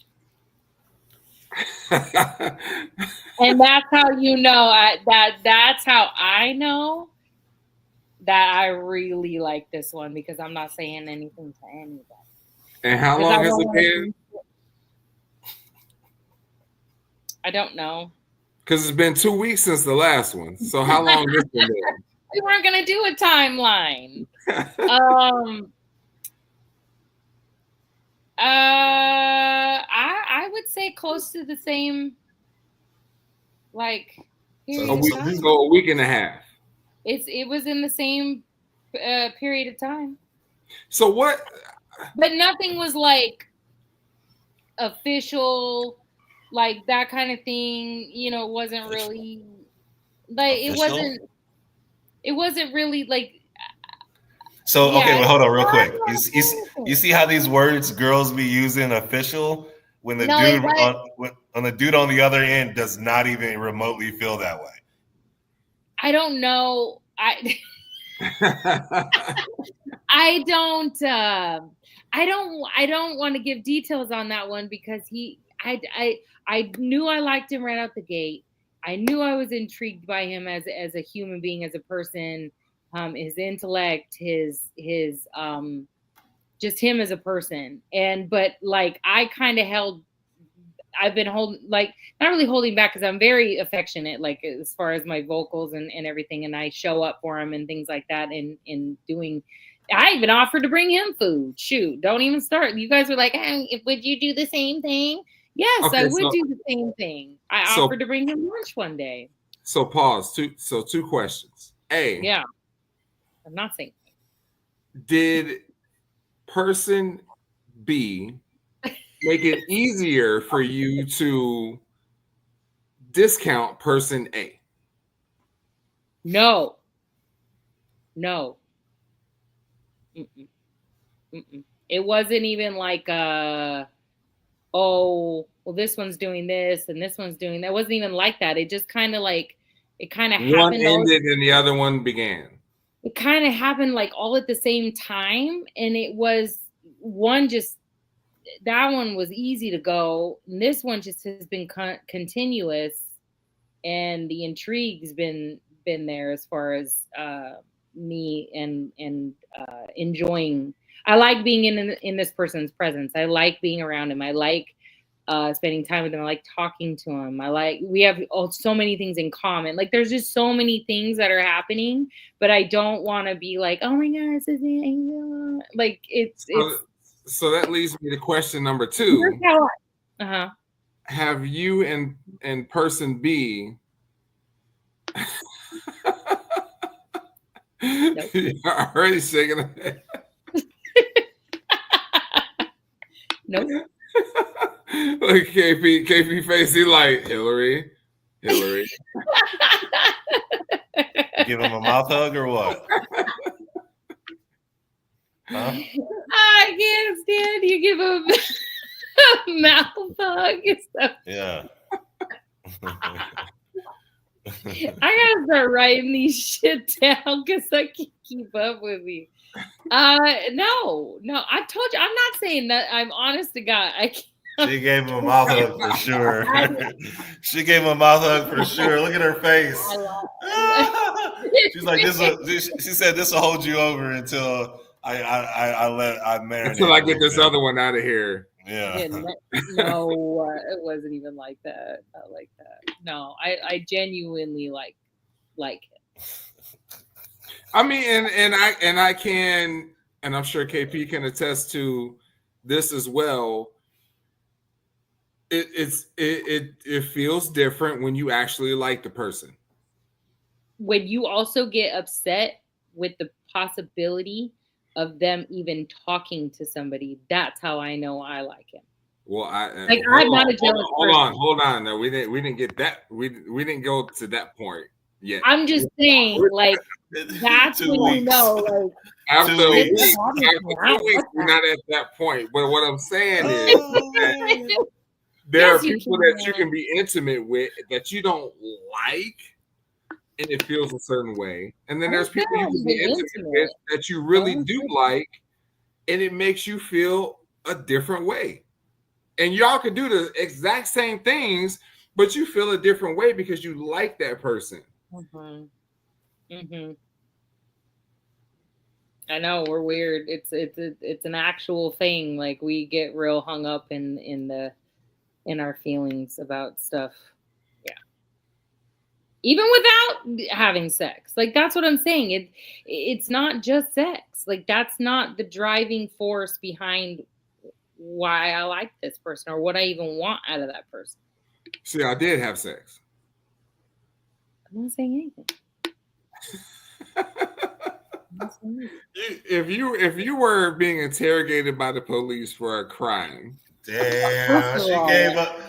And that's how you know that's how I know that I really like this one, because I'm not saying anything to anybody. And how long has it been? I don't know. Because it's been 2 weeks since the last one. So how long has it been? We weren't gonna do a timeline. I would say close to the same, like, a week and a half. It was in the same period of time. So what? But nothing was like official, like that kind of thing. It wasn't really like official? It wasn't really like. So okay, well, hold on real quick. You see how these words girls be using, official, when the dude on the other end does not even remotely feel that way. I don't know. I don't want to give details on that one, because I knew I liked him right out the gate. I knew I was intrigued by him as a human being, as a person, his intellect, his just him as a person. But like, I've been holding, like, not really holding back, because I'm very affectionate, like, as far as my vocals and everything, and I show up for him and things like that. And doing, I even offered to bring him food. Shoot, don't even start. You guys were like, hey, would you do the same thing? Yes, okay, I would do the same thing. I offered to bring him lunch one day. So pause. Two questions. A. Yeah. I'm not saying. Did person B make it easier for you to discount person A? No. Mm-mm. Mm-mm. It wasn't even like, oh, well, this one's doing this and this one's doing that. It wasn't even like that. It just kind of like, it kind of One happened. ended and the other one began. It kind of happened like all at the same time. And it was one just, that one was easy to go. And this one just has been continuous. And the intrigue's been there as far as me and enjoying. I like being in this person's presence. I like being around him. I like spending time with him. I like talking to him. We have so many things in common. Like there's just so many things that are happening, but I don't want to be like, oh my God, it's his angel. Like it's. So that leads me to question number 2. Have you and person B Nope. You're already shaking the head. Nope. Look, KP face, he like Hilary. Give him a mouth hug or what? Huh? I can't stand you give him a mouth hug. Yeah. I gotta start writing these shit down because I can't keep up with you. No. I told you, I'm not saying that. I'm honest to God. I can't. She gave him a mouth hug for sure. She gave him a mouth hug for sure. Look at her face. She's like, she said this will hold you over until I marinate. Until I get this other one out of here. Yeah. No, it wasn't even like that. Not like that. No, I genuinely like it. I mean, and I can, and I'm sure KP can attest to this as well. It feels different when you actually like the person. When you also get upset with the possibility of them even talking to somebody, that's how I know I like him. Well, I'm not a jealous person. Hold on. No, we didn't get that. We didn't go to that point yet. I'm just saying, like, that's when you know, like, after 2 weeks, we're not at that point. But what I'm saying is that there are people that you can be intimate with that you don't like, and it feels a certain way. And then there's people you can be intimate with that you really do like, and it makes you feel a different way. And y'all could do the exact same things, but you feel a different way because you like that person. I know, we're weird. It's an actual thing. Like we get real hung up in our feelings about stuff. Yeah. Even without having sex. Like that's what I'm saying. It's not just sex. Like that's not the driving force behind why I like this person or what I even want out of that person. See, I did have sex. I'm not saying anything. If you were being interrogated by the police for a crime, damn, she gave up.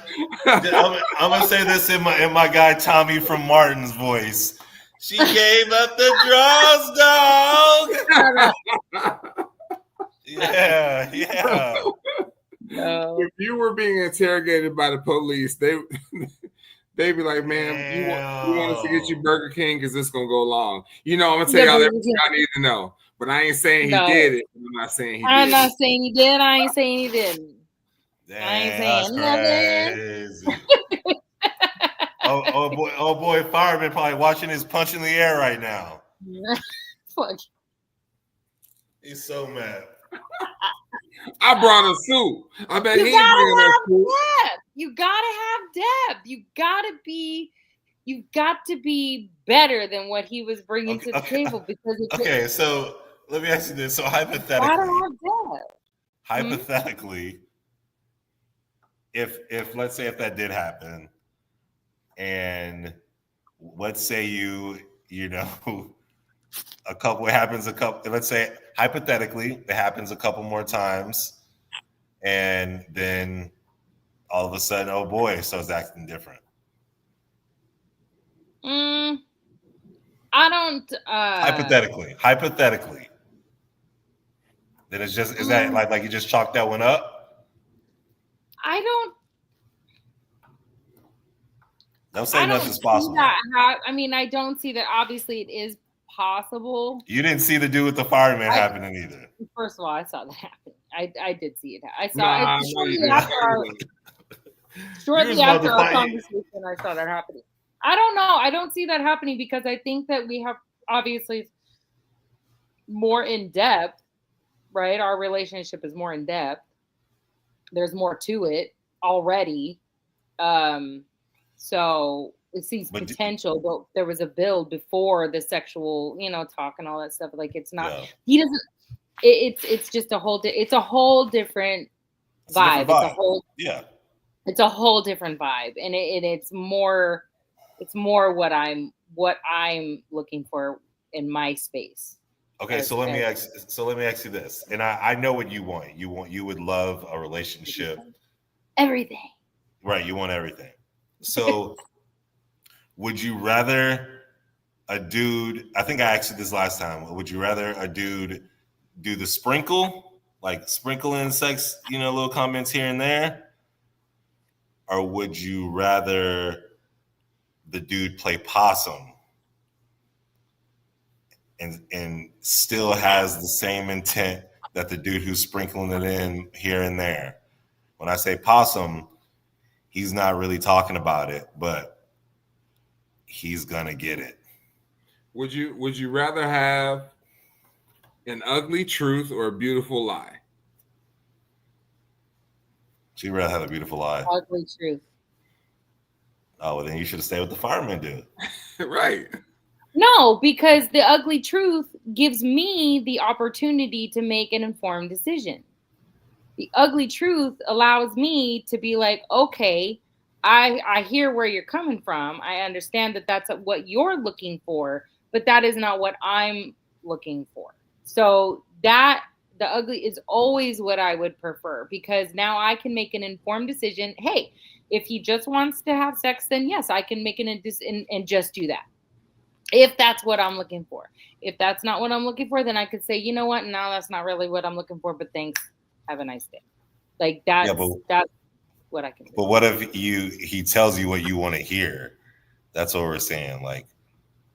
I'm gonna say this in my guy Tommy from Martin's voice. She gave up the draws, dog. Yeah. No. If you were being interrogated by the police, they'd be like, "Man, you want us to get you Burger King because this gonna go long." You know, I'm gonna tell y'all everything I need to know. But I ain't saying he did it. I'm not saying he did. I'm not saying he did. I ain't saying he didn't. Damn, I ain't saying nothing. Oh boy, fireman probably watching his punch in the air right now. Fuck. He's so mad. I brought a suit. I bet you he gotta bringing have a suit. depth. You gotta have depth. You've got to be better than what he was bringing to the table because okay. So let me ask you this: so hypothetically, if let's say if that did happen, and let's say you know let's say hypothetically it happens a couple more times, and then all of a sudden, oh boy, so it's acting different. I don't. Hypothetically. Then it's just, is that like you just chalked that one up? I don't. Don't say nothing's possible. I mean, I don't see that. Obviously, it is possible. You didn't see the dude with the fireman happening either. First of all, I saw that happen. I did see it. I saw it shortly after our conversation. I saw that happening. I don't know. I don't see that happening because I think that we have obviously more in depth, right? Our relationship is more in depth. There's more to it already. So it sees potential, but there was a build before the sexual, talk and all that stuff. Like it's not, he doesn't, it's just a whole, it's a whole different vibe. It's a whole different vibe. And it's more what I'm looking for in my space. Okay. So let me ask you this. And I know what you want. You would love a relationship. Everything. Right. You want everything. So would you rather a dude, I think I asked you this last time, would you rather a dude do the sprinkle, like sprinkle in sex, little comments here and there? Or would you rather the dude play possum and still has the same intent that the dude who's sprinkling it in here and there? When I say possum, he's not really talking about it, but he's gonna get it. Would you rather have an ugly truth or a beautiful lie? She'd rather have a beautiful lie. Ugly truth. Oh, well, then you should have stayed with the fireman dude. Right. No, because the ugly truth gives me the opportunity to make an informed decision. The ugly truth allows me to be like, okay, I hear where you're coming from. I understand that that's what you're looking for, but that is not what I'm looking for. So the ugly is always what I would prefer, because now I can make an informed decision. Hey, if he just wants to have sex, then yes, I can make and just do that. If that's what I'm looking for. If that's not what I'm looking for, then I could say, you know what? No, that's not really what I'm looking for, but thanks. Have a nice day. Like that's what I can do. But what if he tells you what you want to hear? That's what we're saying. Like,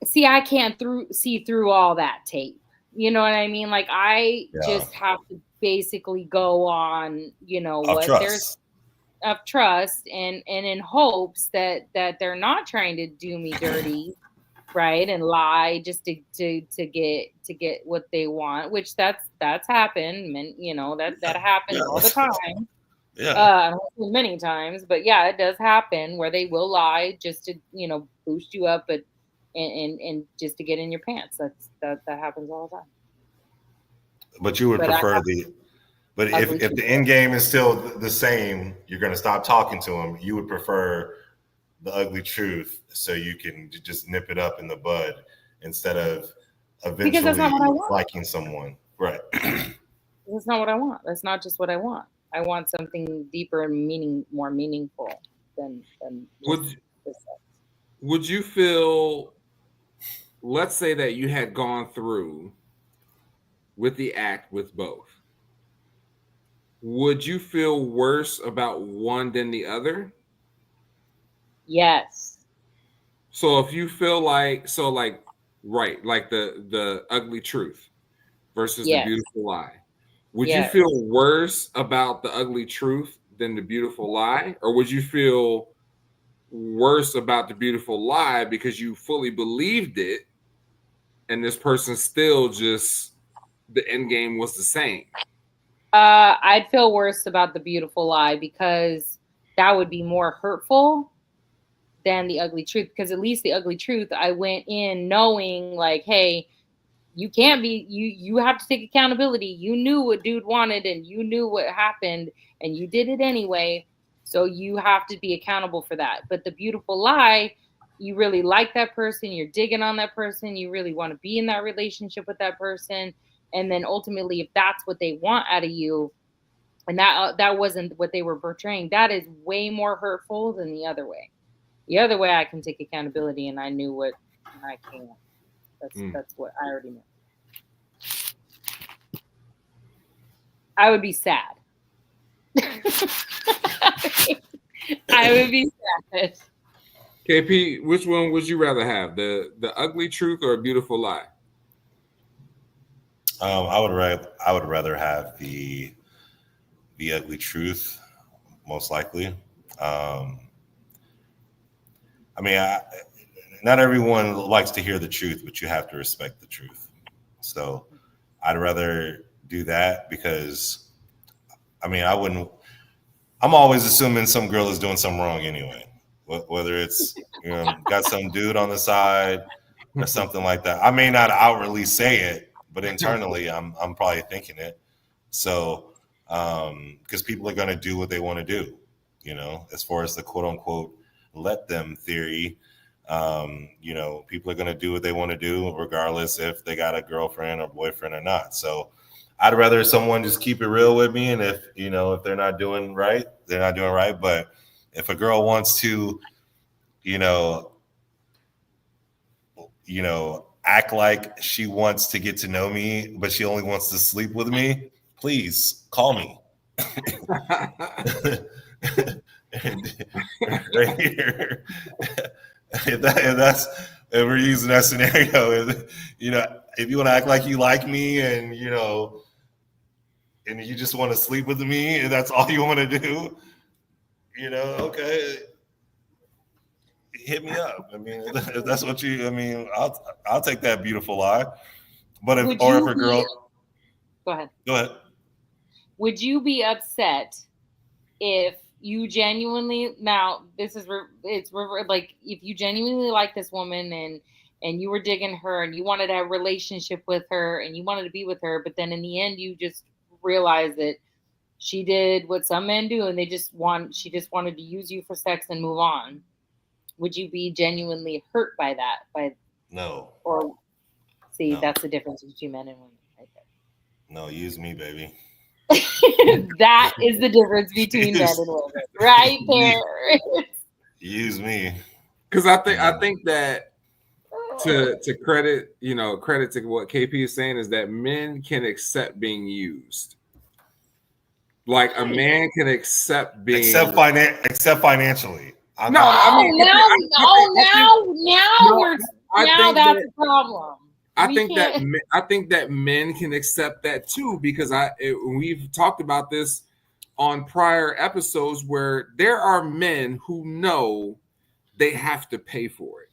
see, I can't see through all that tape. You know what I mean? Like I just have to basically go on, there's of trust and in hopes that they're not trying to do me dirty, right? And lie just to get what they want, which that's happened, and that happens all the time. Many times, but yeah, it does happen where they will lie just to boost you up, but and just to get in your pants. That happens all the time. But you would prefer but if the end game is still the same, you're going to stop talking to him. You would prefer the ugly truth, so you can just nip it up in the bud instead of eventually liking someone. Right. That's not what I want. That's not just what I want. I want something deeper and more meaningful than would you feel, let's say that you had gone through with the act with both, would you feel worse about one than the other? Yes. So if you feel like the ugly truth versus the beautiful lie, would you feel worse about the ugly truth than the beautiful lie? Or would you feel worse about the beautiful lie because you fully believed it and this person still just, the end game was the same? I'd feel worse about the beautiful lie because that would be more hurtful than the ugly truth. Because at least the ugly truth, I went in knowing like, hey, you can't be, you have to take accountability. You knew what dude wanted and you knew what happened and you did it anyway. So you have to be accountable for that. But the beautiful lie, you really like that person. You're digging on that person. You really want to be in that relationship with that person. And then ultimately, if that's what they want out of you, and that wasn't what they were portraying, that is way more hurtful than the other way. The other way, I can take accountability, and I knew what, and I can't. That's what I already knew. I would be sad. I would be sad. KP, which one would you rather have, the ugly truth or a beautiful lie? I would rather have the ugly truth, most likely. I mean, not everyone likes to hear the truth, but you have to respect the truth. So I'd rather do that because, I mean, I'm always assuming some girl is doing something wrong anyway, whether it's, got some dude on the side or something like that. I may not outwardly say it, but internally I'm probably thinking it. So, because people are going to do what they want to do, as far as the quote unquote let them theory, people are going to do what they want to do regardless if they got a girlfriend or boyfriend or not. So I'd rather someone just keep it real with me. And if they're not doing right, they're not doing right. But if a girl wants to, act like she wants to get to know me, but she only wants to sleep with me, please call me. Right here. If we're using that scenario, if you want to act like you like me and and you just want to sleep with me and that's all you want to do, okay, hit me up. I mean, if that's what I'll take that beautiful lie. But if a girl, go ahead. Would you be upset if you genuinely, now this is like, if you genuinely like this woman and you were digging her and you wanted to have a relationship with her and you wanted to be with her, but then in the end you just realized that she did what some men do and she just wanted to use you for sex and move on? Would you be genuinely hurt by that? No. Or see, no. That's the difference between men and women right there. No, use me, baby. That is the difference between men and women, right there. Use me, because I think that to credit to what KP is saying is that men can accept being used. Like a man can accept being except financially. Now that's a problem. I think that men can accept that too, because we've talked about this on prior episodes where there are men who know they have to pay for it.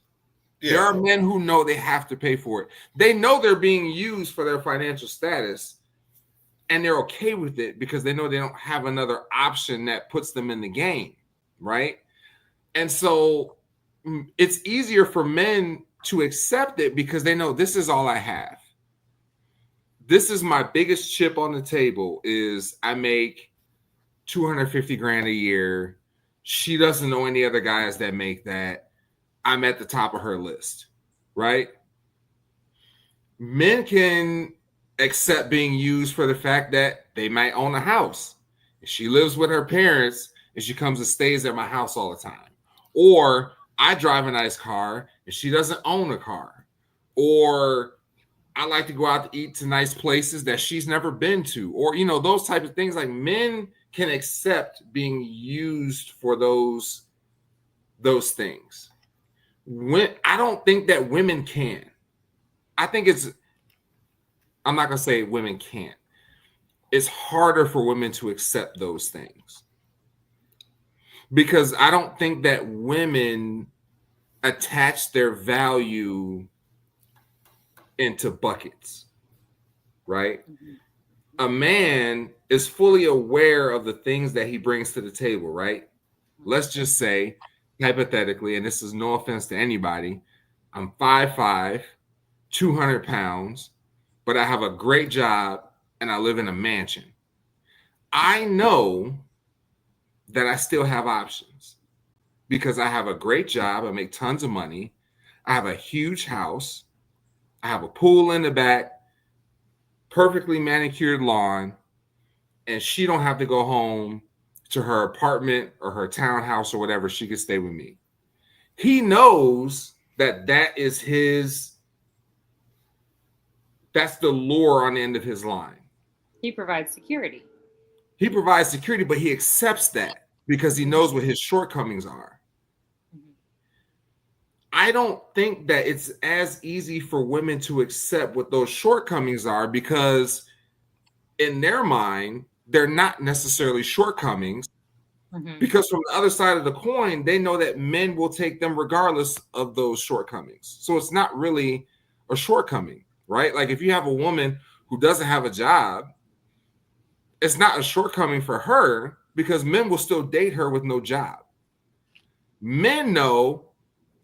Yeah. There are men who know they have to pay for it. They know they're being used for their financial status and they're okay with it because they know they don't have another option that puts them in the game, right? And so it's easier for men to accept it because they know this is all I have. This is my biggest chip on the table is I make $250,000 a year. She doesn't know any other guys that make that. I'm at the top of her list, right? Men can accept being used for the fact that they might own a house. If she lives with her parents and she comes and stays at my house all the time. Or I drive a nice car and she doesn't own a car. Or I like to go out to eat to nice places that she's never been to. Or, those types of things. Like men can accept being used for those things. I don't think that women can. I'm not going to say women can't. It's harder for women to accept those things. Because I don't think that women attach their value into buckets, right? Mm-hmm. A man is fully aware of the things that he brings to the table, right? Let's just say, hypothetically, and this is no offense to anybody, I'm 5'5", 200 pounds, but I have a great job and I live in a mansion. I know that I still have options because I have a great job. I make tons of money. I have a huge house. I have a pool in the back, perfectly manicured lawn, and she don't have to go home to her apartment or her townhouse or whatever. She can stay with me. he knows that is that's the lure on the end of his line. He provides security. He provides security, but he accepts that because he knows what his shortcomings are. I don't think that it's as easy for women to accept what those shortcomings are, because in their mind, they're not necessarily shortcomings. Because from the other side of the coin, they know that men will take them regardless of those shortcomings. So it's not really a shortcoming, right? Like if you have a woman who doesn't have a job, it's not a shortcoming for her because men will still date her with no job. Men know,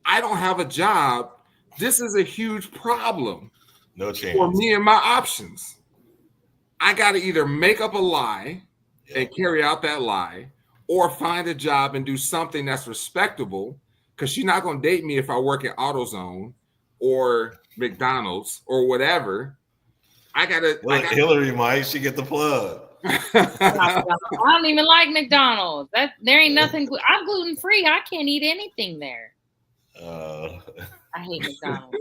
I don't have a job. This is a huge problem. No chance. For me and my options. I got to either make up a lie and carry out that lie, or find a job and do something that's respectable, because she's not going to date me if I work at AutoZone or McDonald's or whatever. Hilary might. She get the plug. I don't even like McDonald's. There ain't nothing. I'm gluten free. I can't eat anything there. I hate McDonald's.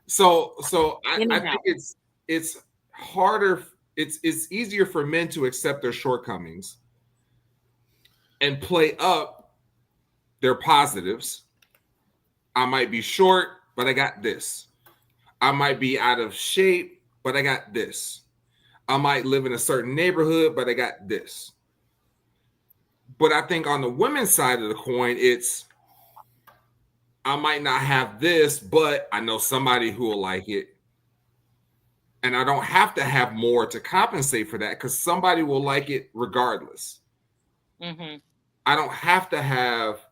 So I think it's harder. It's easier for men to accept their shortcomings and play up their positives. I might be short, but I got this. I might be out of shape, but I got this. I might live in a certain neighborhood, but I got this. But I think on the women's side of the coin, it's I might not have this, but I know somebody who will like it. And I don't have to have more to compensate for that because somebody will like it regardless. I don't have to have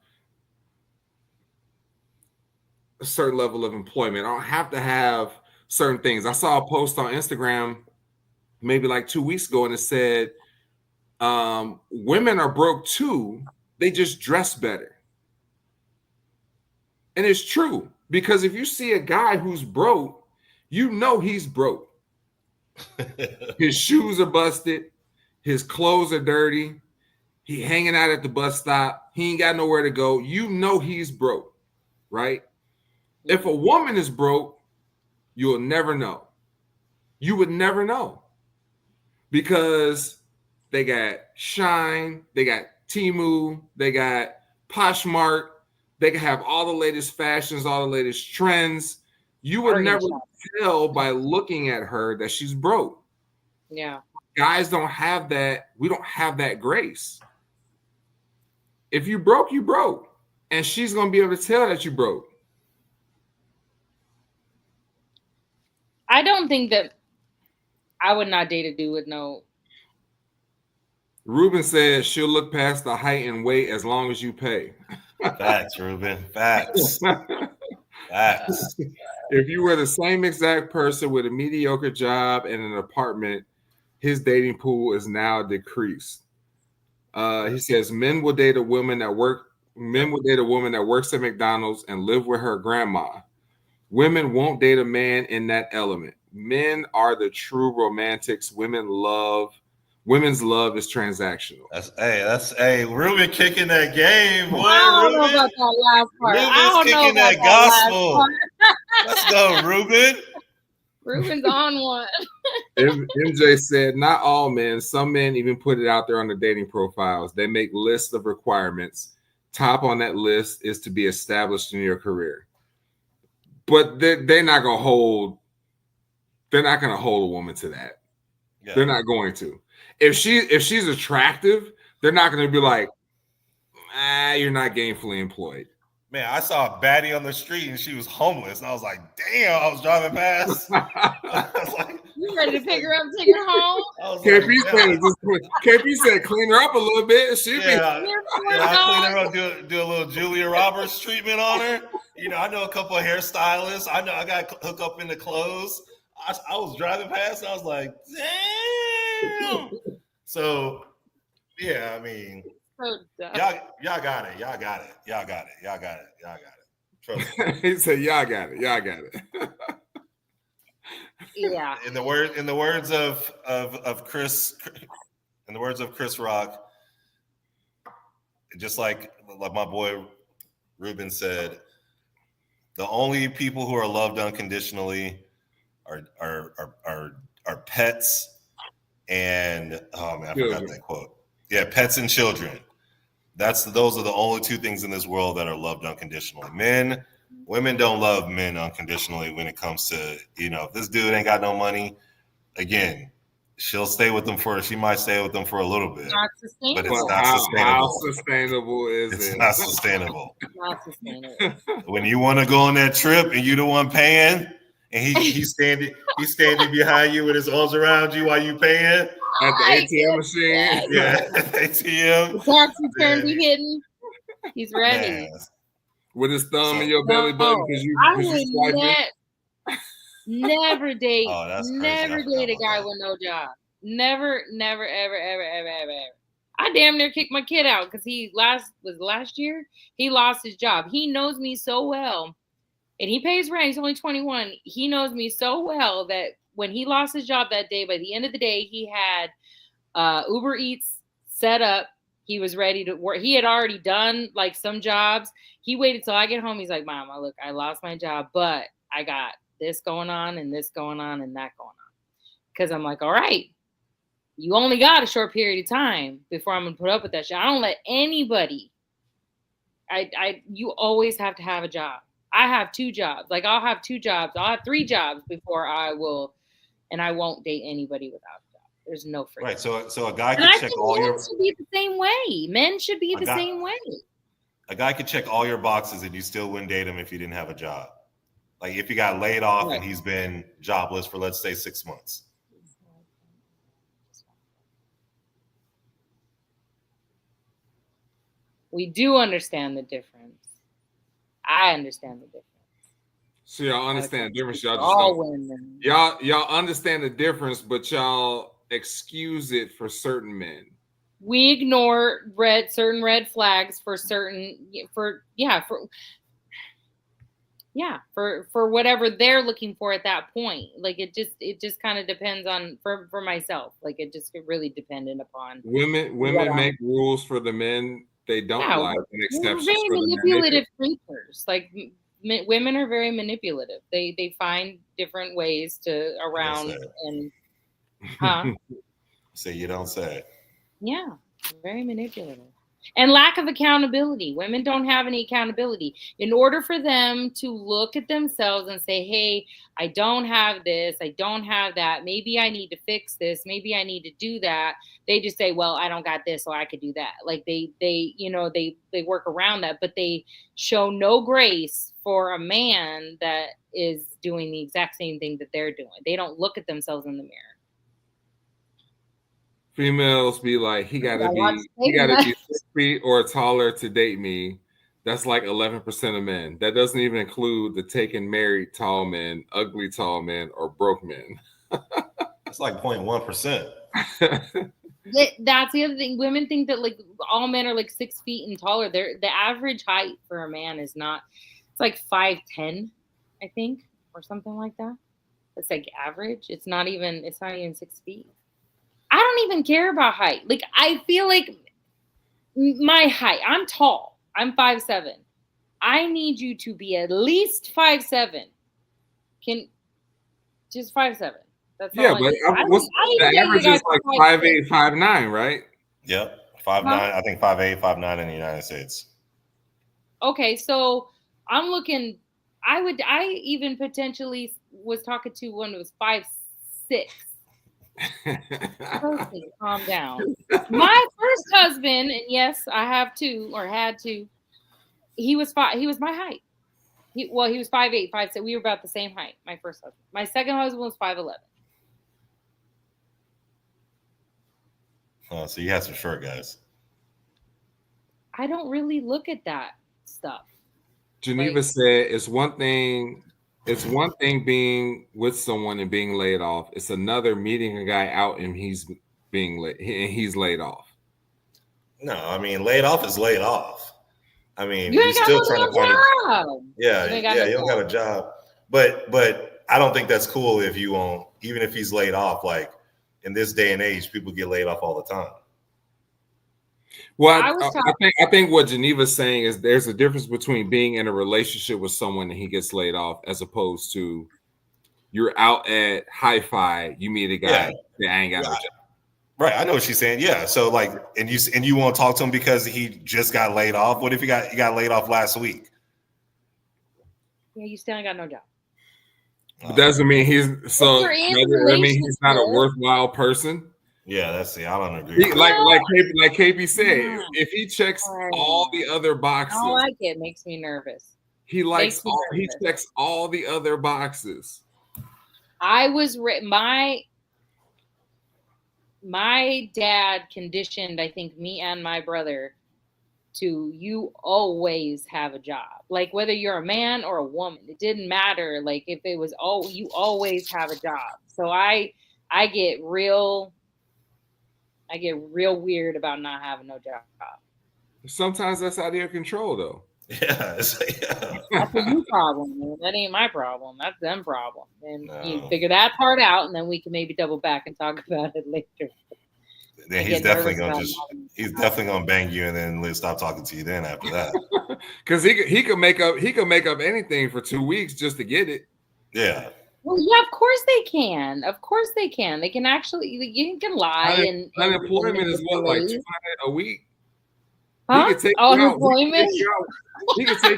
a certain level of employment. I don't have to have certain things. I saw a post on Instagram maybe like 2 weeks ago, and it said, women are broke too. They just dress better. And it's true, because if you see a guy who's broke, you know he's broke. His shoes are busted. His clothes are dirty. He hanging out at the bus stop. He ain't got nowhere to go. You know he's broke, right? If a woman is broke, you'll never know. You would never know. Because they got Shine, they got Temu, they got Poshmark, they can have all the latest fashions, all the latest trends. You would never tell by looking at her that she's broke. Yeah. Guys don't have that. We don't have that grace. If you broke, you broke. And she's going to be able to tell that you broke. I don't think that I would not date a dude with no. Ruben says she'll look past the height and weight as long as you pay. Facts, Ruben. Facts. Facts. If you were the same exact person with a mediocre job and an apartment, his dating pool is now decreased. He says men will date a woman that works at McDonald's and live with her grandma. Women won't date a man in that element. Men are the true romantics. Women's love is transactional. That's Ruben kicking that game. Boy, I don't know about that last part. Ruben's kicking that gospel. Let's go, Ruben. Ruben's on one. MJ said, not all men. Some men even put it out there on their dating profiles. They make lists of requirements. Top on that list is to be established in your career. But they're not going to hold a woman to that. Yeah. They're not going to. If she's attractive, they're not going to be like, you're not gainfully employed. Man, I saw a baddie on the street and she was homeless. And I was like, damn, I was driving past. I was like, you ready to pick her up, take her home? KP said, clean her up a little bit. I clean her up, do a little Julia Roberts treatment on her. You know, I know a couple of hairstylists. I know I got hooked up in the clothes. I was driving past and I was like, damn. So, yeah, I mean, y'all got it. Y'all got it. Trust me. He said, y'all got it. Yeah. In the words of Chris Rock, just like my boy Ruben said, the only people who are loved unconditionally are pets and oh man, I forgot that quote. Yeah, pets and children. Those are the only two things in this world that are loved unconditionally. Women don't love men unconditionally when it comes to, if this dude ain't got no money, again, she might stay with them for a little bit. Not sustainable. But it's not sustainable. How sustainable is it? It's not sustainable. Not sustainable. When you want to go on that trip and you the one paying, and he's standing behind you with his arms around you while you paying at the ATM machine. Yeah, ATM. The tax return be hidden. He's ready. Man. With his thumb in your belly button because you never date. Never date a guy with no job. Never, ever. I damn near kicked my kid out because last year he lost his job. He knows me so well, and he pays rent. He's only 21. He knows me so well that when he lost his job that day, by the end of the day, he had Uber Eats set up. He was ready to work. He had already done like some jobs. He waited till I get home. He's like, Mom, look, I lost my job, but I got this going on and this going on and that going on. Because I'm like, all right, you only got a short period of time before I'm going to put up with that shit. I don't let anybody. You always have to have a job. I have 2 jobs. Like I'll have 2 jobs. I'll have 3 jobs before I will. And I won't date anybody without a job. There's no freedom. Right. So a guy can check all your. Men should be the same way. Men should be the same way. A guy could check all your boxes and you still wouldn't date him if he didn't have a job. Like if he got laid off and he's been jobless for, let's say, 6 months. We do understand the difference. I understand the difference. So y'all understand the difference. Y'all understand the difference, but y'all excuse it for certain men. We ignore certain red flags for whatever they're looking for at that point. Like it just kind of depends on for myself. Like it really depended upon women make rules for the men they don't like and exceptions very for manipulative creatures. Like women are very manipulative. They find different ways to around and So you don't say. Yeah, very manipulative. And lack of accountability. Women don't have any accountability. In order for them to look at themselves and say, hey, I don't have this, I don't have that, maybe I need to fix this, maybe I need to do that, they just say, well, I don't got this, so I could do that. Like they work around that, but they show no grace for a man that is doing the exact same thing that they're doing. They don't look at themselves in the mirror. Females be like, he gotta be 6 feet or taller to date me. That's like 11% of men. That doesn't even include the taken married tall men, ugly tall men, or broke men. That's like 0.1%. That's the other thing. Women think that like all men are like 6 feet and taller. The average height for a man is not. It's like 5'10", I think, or something like that. It's like average. It's not even 6 feet. I don't even care about height. Like, I feel like my height, I'm tall. I'm 5'7". I need you to be at least 5'7". Just 5'7". That's all I but the average is like 5'8", 5'9", right? Yep. 5'9", I think 5'8", 5'9" in the United States. Okay, so I'm looking, I even potentially was talking to one who was 5'6". Okay, calm down. My first husband, and yes, I have 2 or had 2. He was my height. He was 5'8", 5'6". We were about the same height. My first husband. My second husband was 5'11". Oh, so you had some short guys. I don't really look at that stuff. Geneva said it's one thing being with someone and being laid off. It's another meeting a guy out and he's laid off. No, I mean, laid off is laid off. I mean, you still trying to find a job. Yeah, you don't got a job. But I don't think that's cool if you won't, even if he's laid off. Like in this day and age, people get laid off all the time. Well, I think what Geneva's saying is there's a difference between being in a relationship with someone and he gets laid off, as opposed to you're out at Hi-Fi, you meet a guy that ain't got no job. Right, I know what she's saying. Yeah, so like, and you want to talk to him because he just got laid off. What if he got laid off last week? Yeah, you still ain't got no job. But doesn't mean he's not a worthwhile person. Yeah, that's I don't agree. Like KP said, if he checks all the other boxes, I don't like it. Makes me nervous. He checks all the other boxes. My dad conditioned, I think, me and my brother to you always have a job. Like whether you're a man or a woman, it didn't matter. Like if it was you always have a job. So I get real weird about not having no job. Sometimes that's out of your control though. Yeah. That's a you problem, man. That ain't my problem. That's them problem. And you figure that part out, and then we can maybe double back and talk about it later. Then he's definitely gonna bang you, and then stop talking to you. Then after that, because he could make up anything for 2 weeks just to get it. Yeah. Well, yeah, of course they can. Of course they can. They can actually. You can lie. And unemployment is what, like $200 a week. Huh? He could take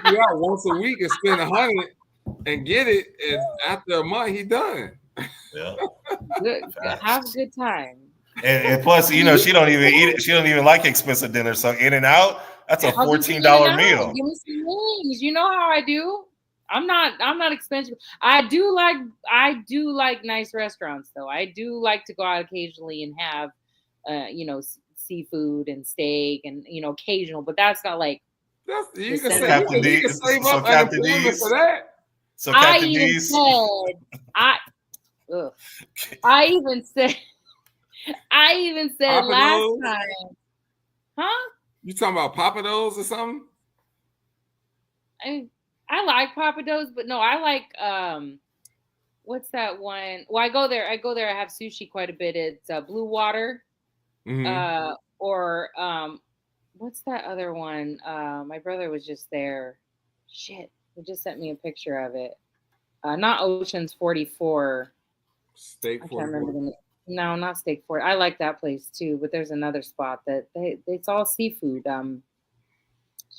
you out once a week and spend $100 and get it, and after a month he done. Yeah. Have a good time. And plus, she don't even eat it. She don't even like expensive dinner. So In-N-Out, that's a $14 meal. Give me some wings. You know how I do. I'm not expensive. I do like nice restaurants though. I do like to go out occasionally and have seafood and steak and occasional, but that's not like you can save up unemployment for that. So Captain D's. I even said last time. Huh? You talking about Papados or something? I like Papados, but no, I like what's that one? Well, I go there. I have sushi quite a bit. It's Blue Water. Mm-hmm. Or what's that other one? My brother was just there. Shit, he just sent me a picture of it. Not Ocean's 44. Steak 44. I can't remember the name. No, not Steak 44. I like that place too, but there's another spot that it's all seafood.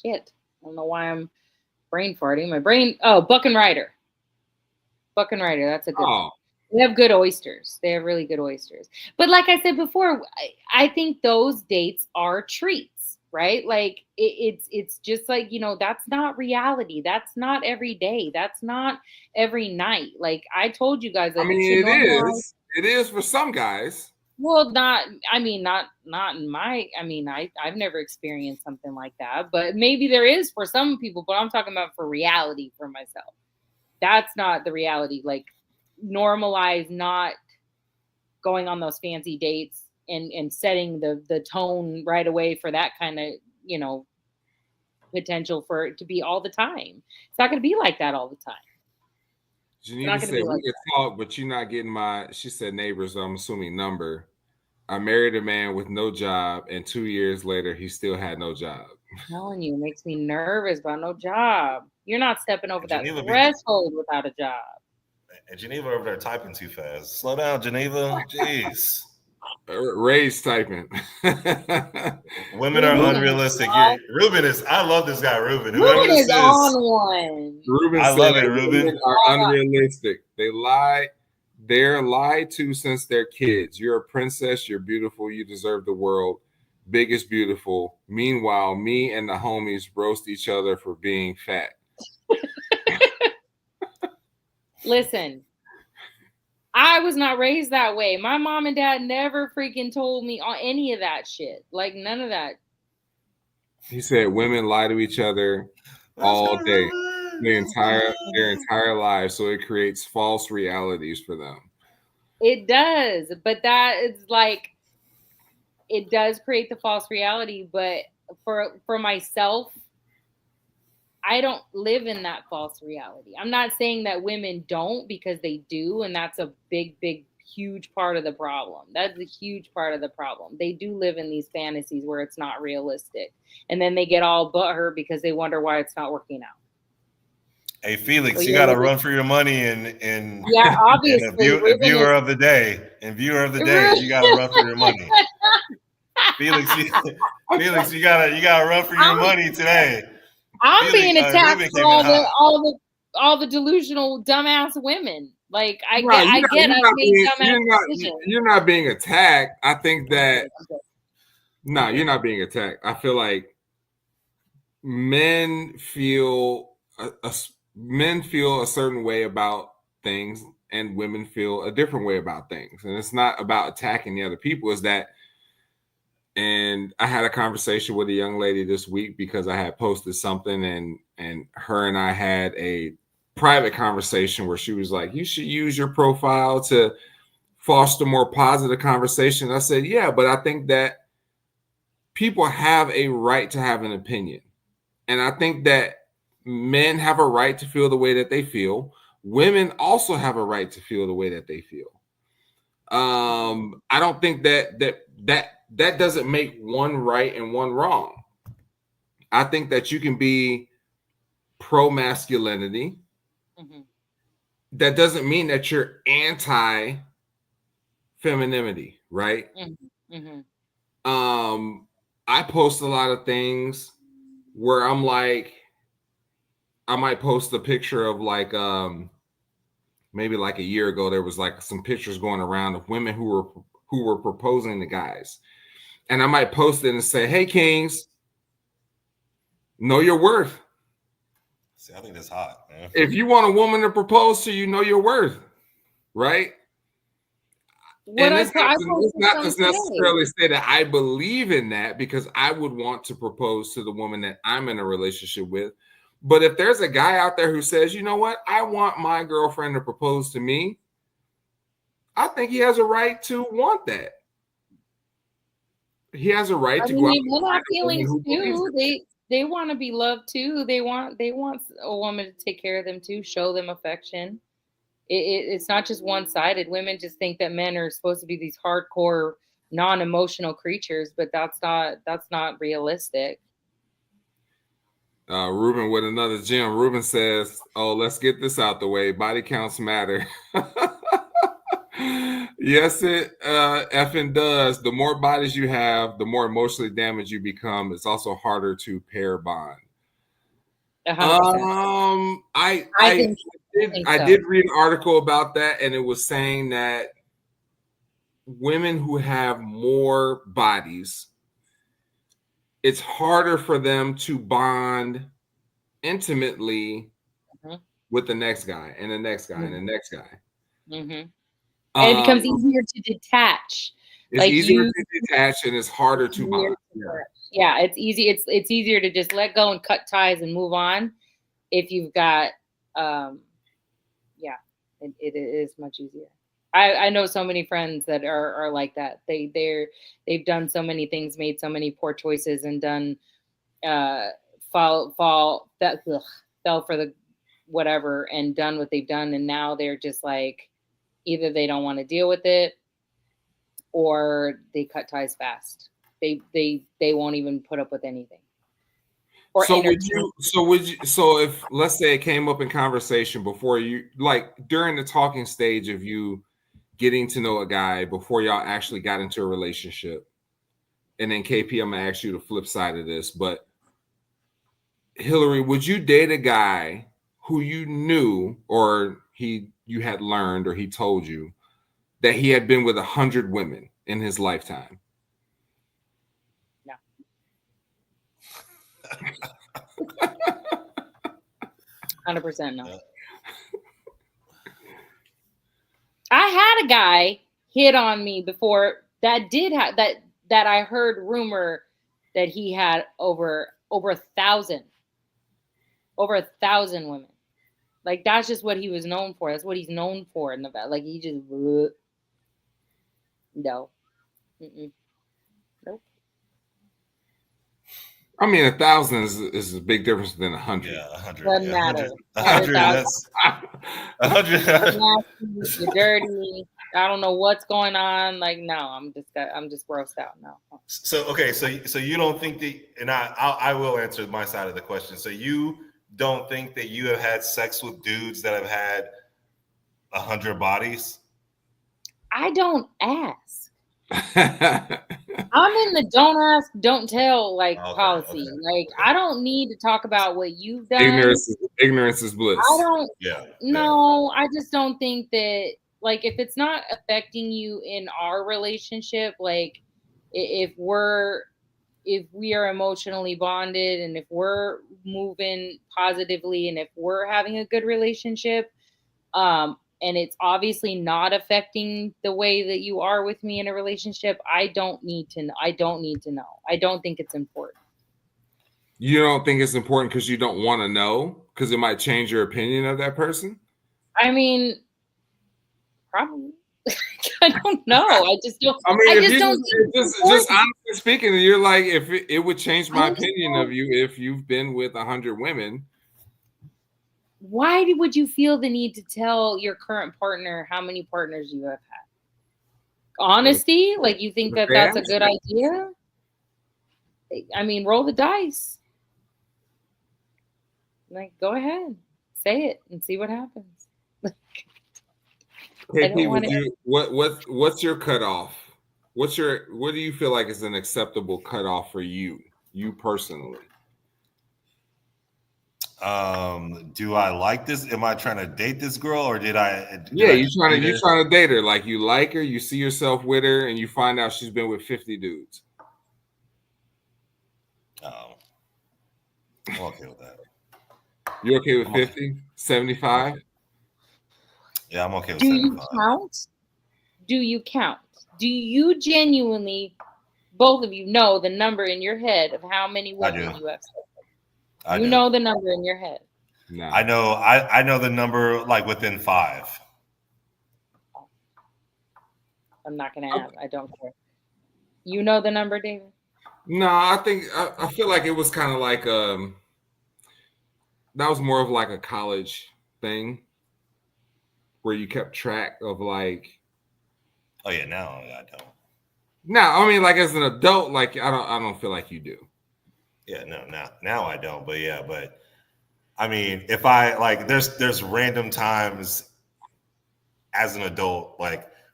Shit, I don't know why I'm brain farting. My brain. Oh, Buck and Ryder. Buck and Ryder. That's a good one. They have good oysters. They have really good oysters. But like I said before, I think those dates are treats, right? Like it's just like, that's not reality. That's not every day. That's not every night. Like I told you guys. Like, it is for some guys. Well, I've never experienced something like that, but maybe there is for some people, but I'm talking about for reality for myself. That's not the reality. Like, normalize not going on those fancy dates and setting the tone right away for that kind of potential for it to be all the time. It's not going to be like that all the time. Geneva said we can talk, but you're not getting she said neighbors, I'm assuming number. I married a man with no job, and 2 years later he still had no job. I'm telling you, it makes me nervous about no job. You're not stepping over that threshold without a job. And Geneva over there typing too fast. Slow down, Geneva. Jeez. Ray's typing. Women are unrealistic. I love this guy, Ruben. Ruben is on one. Ruben I love it, Ruben. Women are unrealistic. They're lied to since they're kids. You're a princess. You're beautiful. You deserve the world. Big is beautiful. Meanwhile, me and the homies roast each other for being fat. Listen, I was not raised that way. My mom and dad never freaking told me any of that shit. Like none of that. He said women lie to each other all day, their entire lives, so it creates false realities for them. It does, but that is like, it does create the false reality. But for myself, I don't live in that false reality. I'm not saying that women don't, because they do. And that's a big, big, huge part of the problem. That's a huge part of the problem. They do live in these fantasies where it's not realistic. And then they get all butthurt because they wonder why it's not working out. Hey, Felix, so you got to run for your money and yeah, obviously. And a viewer of the day. And viewer of the day, you got to run for your money. Felix, you gotta run for your money today. I'm being attacked for all the delusional dumbass women. Like I've made dumbass decisions. You're not being attacked. I think that no, you're not being attacked. I feel like men feel a certain way about things, and women feel a different way about things. And it's not about attacking the other people. It's that. And I had a conversation with a young lady this week because I had posted something, and her and I had a private conversation where she was like, you should use your profile to foster more positive conversation. I said, yeah, but I think that people have a right to have an opinion. And I think that men have a right to feel the way that they feel. Women also have a right to feel the way that they feel. I don't think that doesn't make one right and one wrong. I think that you can be pro-masculinity. Mm-hmm. That doesn't mean that you're anti-femininity, right? Mm-hmm. Mm-hmm. I post a lot of things where I'm like, I might post a picture of like, maybe like a year ago, there was like some pictures going around of women who were proposing to guys. And I might post it and say, hey, Kings, know your worth. See, I think that's hot, man. If you want a woman to propose to you, know your worth, right? And it's not to necessarily say that I believe in that, because I would want to propose to the woman that I'm in a relationship with. But if there's a guy out there who says, you know what, I want my girlfriend to propose to me, I think he has a right to want that. He has a right to go out. Men have feelings too. They want to be loved too. They want a woman to take care of them too, show them affection. It's not just one-sided. Women just think that men are supposed to be these hardcore, non-emotional creatures, but that's not realistic. Ruben with another gem. Ruben says, "Oh, let's get this out the way. Body counts matter." Yes, it effing does. The more bodies you have, the more emotionally damaged you become. It's also harder to pair bond. 100%. I did read an article about that, and it was saying that women who have more bodies, it's harder for them to bond intimately with the next guy and the next guy and the next guy. Mm-hmm. And it becomes easier to detach. It's easier to detach, and it's harder to bond. Yeah, it's easy. It's easier to just let go and cut ties and move on if you've got it is much easier. I know so many friends that are like that. They've done so many things, made so many poor choices, and done fell for the whatever, and done what they've done, and now they're just like, either they don't want to deal with it, or they cut ties fast. They won't even put up with anything. So if, let's say, it came up in conversation before you, like during the talking stage of you getting to know a guy before y'all actually got into a relationship, and then KP, I'm gonna ask you the flip side of this, but Hilary, would you date a guy who you knew, or you had learned, or he told you that he had been with 100 women in his lifetime? No. 100% no. I had a guy hit on me before that that I heard rumor that he had over 1,000 women. Like, that's just what he was known for. That's what he's known for in the back. Like, he just no. Mm-mm. Nope. I mean, 1,000 is a big difference than 100. Yeah, 100. Doesn't matter. 100. That's 100. You're dirty. I don't know what's going on. Like, no, I'm just grossed out now. So okay, so you don't think that, and I will answer my side of the question. So you don't think that you have had sex with dudes that have had 100 bodies? I don't ask. I'm in the don't ask, don't tell policy. Okay. I don't need to talk about what you've done. Ignorance is bliss. I don't. Yeah. No, I just don't think that. If it's not affecting you in our relationship, if we are emotionally bonded and if we're moving positively and if we're having a good relationship, and it's obviously not affecting the way that you are with me in a relationship, I don't need to know. I don't think it's important. You don't think it's important because you don't want to know because it might change your opinion of that person? I mean, probably. I don't know. I just don't. Just honestly speaking, you're like, if it would change my opinion of you if you've been with 100 women. Why would you feel the need to tell your current partner how many partners you have had? Honesty? You think that's a good idea? I mean, roll the dice. Go ahead, say it and see what happens. KP, what's your cutoff? What do you feel like is an acceptable cutoff for you personally? Do I like this? Am I trying to date this girl, or you're trying to date her? Like, you like her, you see yourself with her, and you find out she's been with 50 dudes. Oh, I'm okay with that. You okay with 50? 75? Yeah, I'm okay with 75. Do you count? Do you genuinely, both of you, know the number in your head of how many women you have sex with? You know the number in your head. No. I know the number within 5. I'm not gonna ask. I don't care. You know the number, David? No, I think I feel like it was kind of like that was more of like a college thing where you kept track of Oh yeah, now I don't. No, I mean, as an adult, I don't feel like you do. Yeah, no, now I don't. But yeah, I mean, if I there's random times as an adult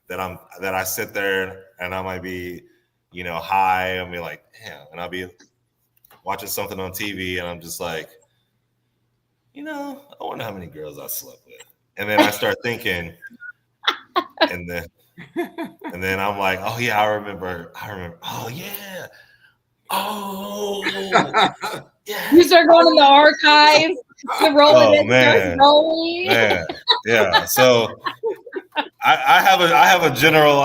that I sit there and I might be, high. I'll be like, damn, and I'll be watching something on TV and I'm just like, I wonder how many girls I slept with. And then I start thinking, and then I'm like, oh yeah, I remember. Oh yeah. Oh, yeah. You start going in the archives. The rolling starts rolling. Man, yeah. So I have a general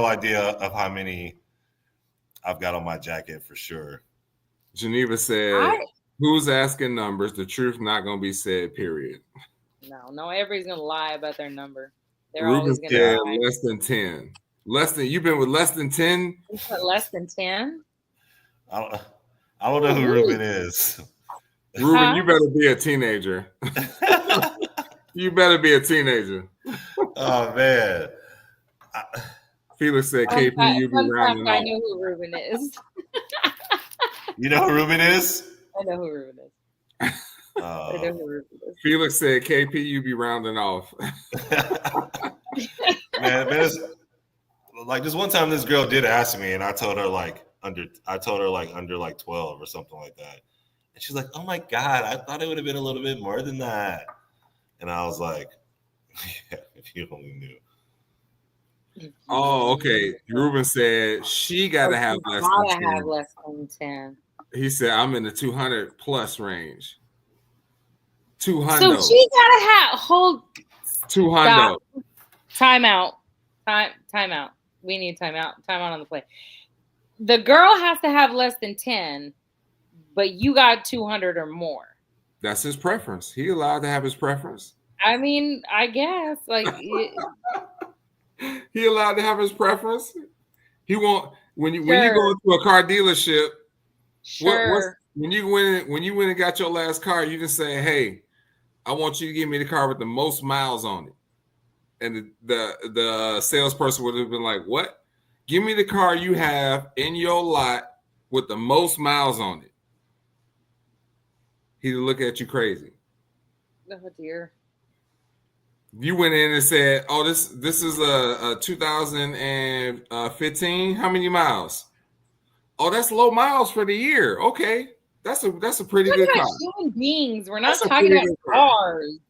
idea of how many I've got on my jacket for sure. Geneva said, "Who's asking numbers? The truth not gonna be said. Period." No, everybody's gonna lie about their number. They're Ruben always gonna lie. Less than 10. You've been with less than 10? Less than 10? I don't know who Ruben is. Ruben, you better be a teenager. You better be a teenager. Oh man. Felix said, KP, you be rounding off. I know who Ruben is. You know who Ruben is? I know who Ruben is. I know who Ruben is. Felix said, KP, you be rounding off. Man, this one time this girl did ask me, and I told her under 12 or something like that. And she's like, oh my God, I thought it would have been a little bit more than that. And I was like, yeah, if you only knew. Oh, okay. Ruben said she got to have less than 10. He said, I'm in the 200 plus range. 200. So she got to have, 200. Time out. We need time out on the play. The girl has to have less than 10, but you got 200 or more. That's his preference. He allowed to have his preference. I mean, I guess he allowed to have his preference. He won't when you go into a car dealership. Sure. When you went and got your last car, you can say, "Hey, I want you to give me the car with the most miles on it." And the salesperson would have been like, "What? Give me the car you have in your lot with the most miles on it." He'd look at you crazy. Oh dear. You went in and said, "Oh, this is a 2015. How many miles? Oh, that's low miles for the year. Okay, that's a pretty good car." Human beings. We're not talking about cars.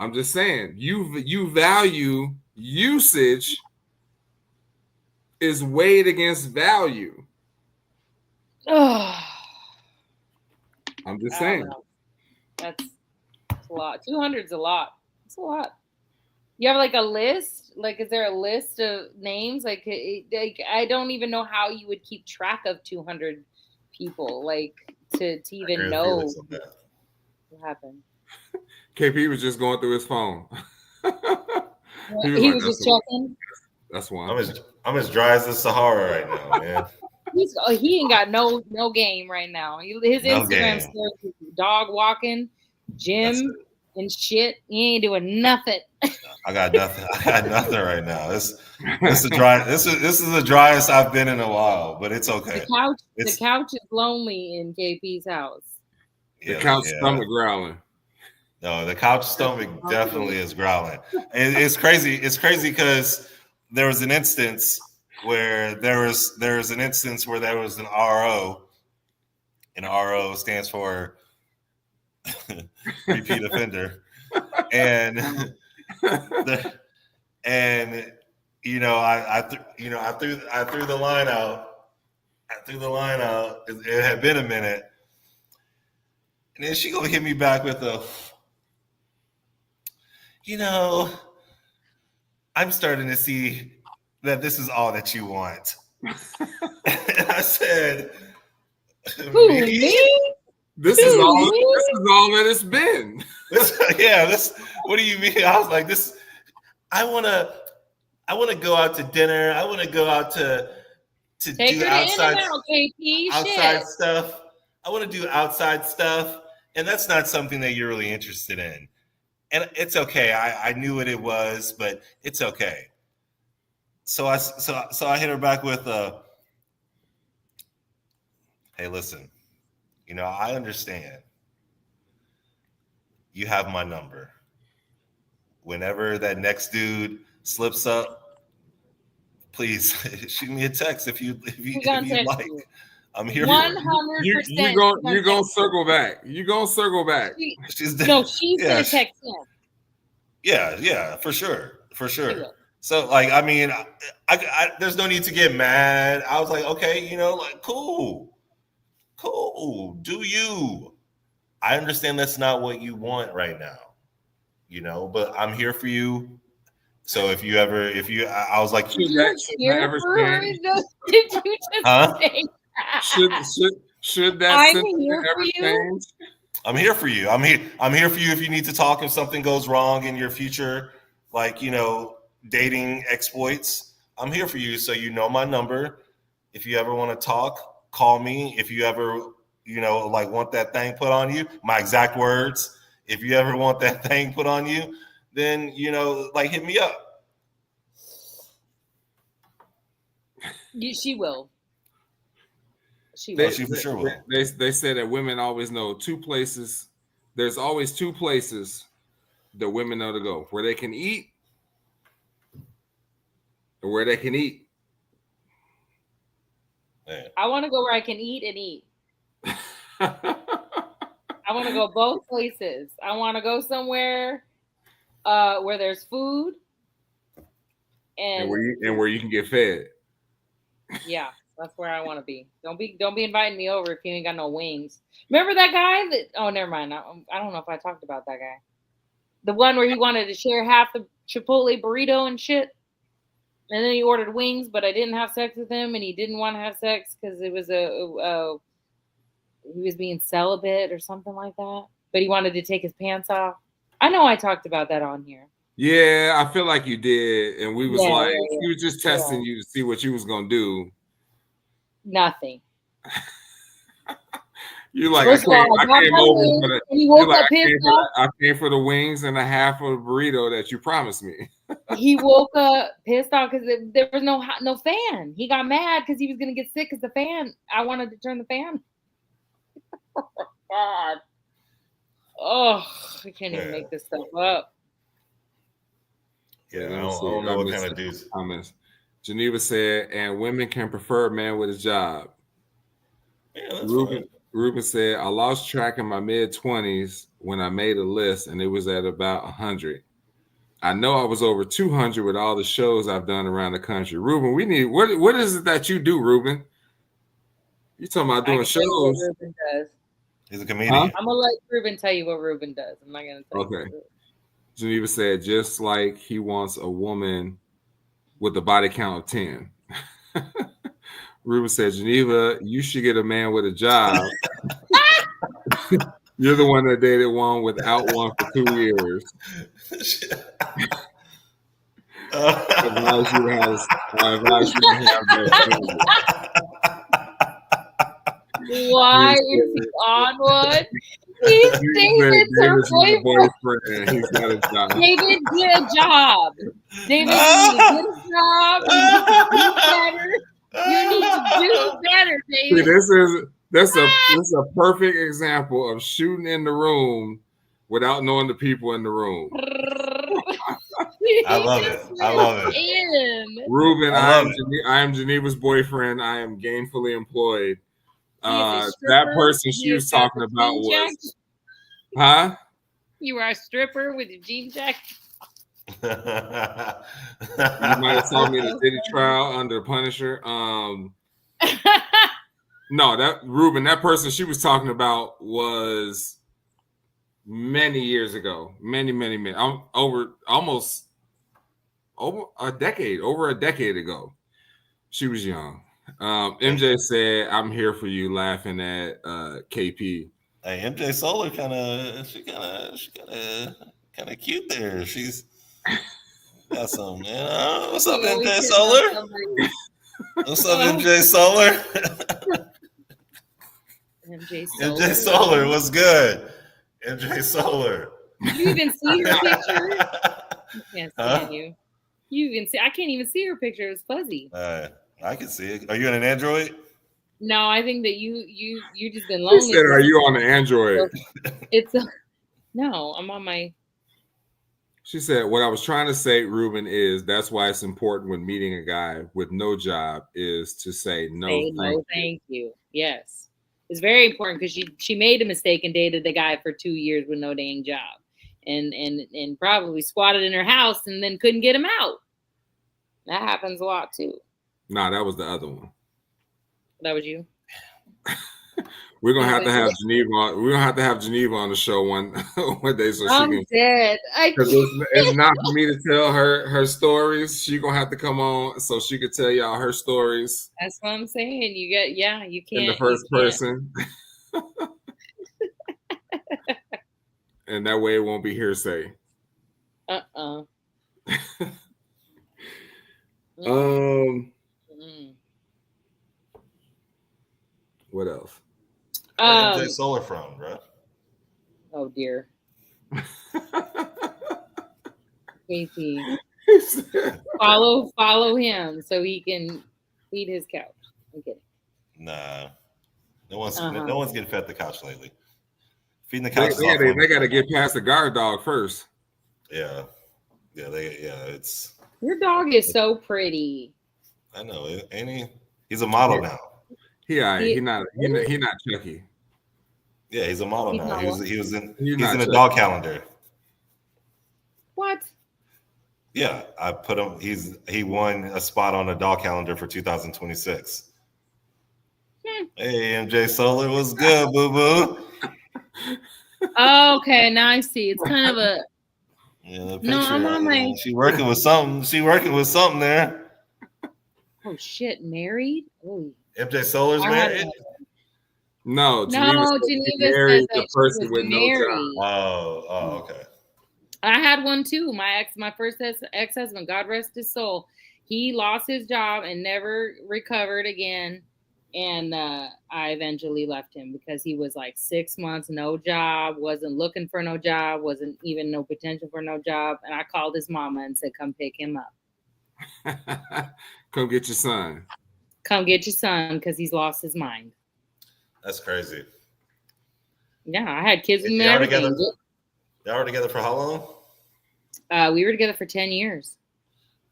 I'm just saying, you value usage is weighed against value. Oh, I'm just saying. That's a lot. 200's a lot. It's a lot. You have like a list? Like, is there a list of names? Like I don't even know how you would keep track of 200 people. Like to even know what happened. KP was just going through his phone. He was just checking. That's one. I'm as dry as the Sahara right now, man. He ain't got no game right now. His Instagram story is dog walking, gym, and shit. He ain't doing nothing. I got nothing. Right now. This is the driest I've been in a while, but it's okay. The couch is lonely in KP's house. The couch stomach growling. No, the couch stomach definitely is growling. It's crazy. It's crazy because there was an instance where there was an RO. And RO stands for repeat offender. And I threw the line out. It had been a minute. And then she gonna hit me back with I'm starting to see that this is all that you want. And I said, me? This is all that it's been. What do you mean? I was like, I wanna go out to dinner. I wanna go out to do outside stuff. I want to do outside stuff. And that's not something that you're really interested in. And it's okay. I knew what it was, but it's okay. So I hit her back with hey, listen, I understand. You have my number. Whenever that next dude slips up, please shoot me a text if you like. I'm here. 100%. You're gonna circle back. You're gonna circle back. She's gonna text him. Yeah, for sure. So, like, I mean, I there's no need to get mad. I was like, okay, cool. Do you? I understand that's not what you want right now, but I'm here for you. So I was like, Did you just say that? Should that sentiment ever change? I'm here for you. I'm here for you if you need to talk if something goes wrong in your future, like dating exploits. I'm here for you, so you know my number. If you ever want to talk, call me. If you ever want that thing put on you, my exact words. If you ever want that thing put on you, then hit me up. She will. She for sure will. They say that women always know two places. There's always two places that women know to go: where they can eat, or where they can eat. Man. I want to go where I can eat and eat. I want to go both places. I want to go somewhere where there's food and where you can get fed. Yeah. That's where I want to be. Don't be inviting me over if you ain't got no wings. Remember that guy? Oh, never mind. I don't know if I talked about that guy. The one where he wanted to share half the Chipotle burrito and shit. And then he ordered wings, but I didn't have sex with him, and he didn't want to have sex because it was he was being celibate or something like that. But he wanted to take his pants off. I know I talked about that on here. Yeah, I feel like you did, and we was he was just testing you to see what you was gonna do. Nothing. You like First of all, I came over wings, for the. and he woke Like, up pissed off. I came for the wings and a half of a burrito that you promised me. He woke up pissed off because there was no fan. He got mad because he was gonna get sick because the fan. I wanted to turn the fan. Oh God. Oh, I can't even make this stuff up. Yeah, I don't know what kind of dudes. Comments. Geneva said, and women can prefer a man with a job. Yeah, that's fine. Ruben said, I lost track in my mid-20s when I made a list, and it was at about 100. I know I was over 200 with all the shows I've done around the country. Ruben, we need what is it that you do, Ruben? You talking about doing shows? Ruben does. He's a comedian. I'm gonna let Ruben tell you what Ruben does. I'm not gonna tell you. Okay. Geneva said, just like he wants a woman with a body count of 10. Ruben said, Geneva, you should get a man with a job. You're the one that dated one without one for 2 years. I advise you to have that. Why is he on one? He's David's her boyfriend. He's got a job. David, get a job. David, you need to get a job. You need to do better, David. See, that's a perfect example of shooting in the room without knowing the people in the room. I love it. Ruben, I am Geneva's boyfriend. I am gainfully employed. That person she was talking about was, huh? You were a stripper with your jean jacket. You might have told me the city trial under Punisher. No, that person she was talking about was many years ago, many. Over a decade ago. She was young. MJ said, "I'm here for you," laughing at KP. Hey, MJ Solar kind of cute there. She's got some, you know. What's up, MJ Solar? What's up, MJ Solar? MJ Solar, what's good? MJ Solar. You even see her picture? I can't stand you. You even see? I can't even see her picture. It's fuzzy. I can see it. Are you on an Android? No, I think that you just been lonely. Who said, "Are you on the Android?" No, I'm on my. She said, "What I was trying to say, Ruben, is that's why it's important when meeting a guy with no job is to say no, thank you. Yes, it's very important because she made a mistake and dated the guy for 2 years with no dang job, and probably squatted in her house and then couldn't get him out. That happens a lot too. Nah, that was the other one. That was you. We're gonna have to have Geneva on. We're gonna have to have Geneva on the show one day so I'm she can. Dead. Because it's not for me to tell her stories. She's gonna have to come on so she could tell y'all her stories. That's what I'm saying. You can't in the first person, and that way it won't be hearsay. What else? MJ Solar from, bro. Oh dear. Casey. Follow him so he can feed his couch. I'm kidding. Nah. No one's getting fed the couch lately. Feeding the couch. They gotta get past the guard dog first. Yeah. It's your dog is so pretty. I know, ain't he? He's a model now. He's not Chucky. Yeah, he's a model now. He's in a dog calendar. What? Yeah, I put him. He won a spot on a dog calendar for 2026. Hey, MJ Solar, what's good, boo boo? Okay, now I see. It's kind of a. Yeah, the picture. No, I'm on my. She working with something there. Oh shit! Married? Oh. MJ Solar's married? No, Geneva said the person with married. No job. Oh, okay. I had one too. My first ex-husband, God rest his soul, he lost his job and never recovered again. And I eventually left him because he was like 6 months, no job, wasn't looking for no job, wasn't even no potential for no job. And I called his mama and said, come pick him up. Come get your son. Come get your son because he's lost his mind. That's crazy. Yeah, I had kids with him. Y'all were together for how long? We were together for 10 years.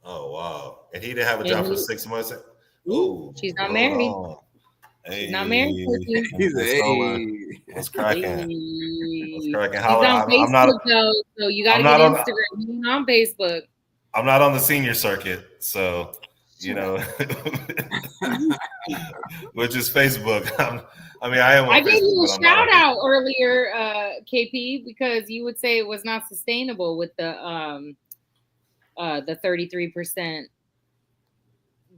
Oh, wow. And he didn't have a job for 6 months? Ooh, she's not married. Hey. She's not married. He's What's cracking? He's cracking? on Facebook, though, so you got to get Instagram. He's on Facebook. I'm not on the senior circuit, so, you know, which is Facebook. I am on I Facebook, gave you a shout out earlier, KP, because you would say it was not sustainable with the 33%,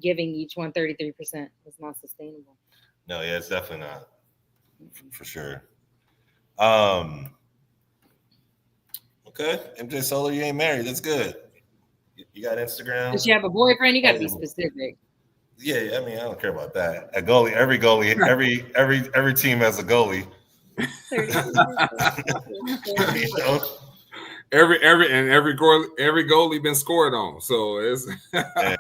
giving each one 33%. It's not sustainable. No, yeah, it's definitely not, for sure. Okay, MJ Solar, you ain't married. That's good. You got Instagram? Does she have a boyfriend? You got to be specific. Yeah, I mean, I don't care about that. A goalie, every team has a goalie. You know? Every goalie been scored on. So it's yeah.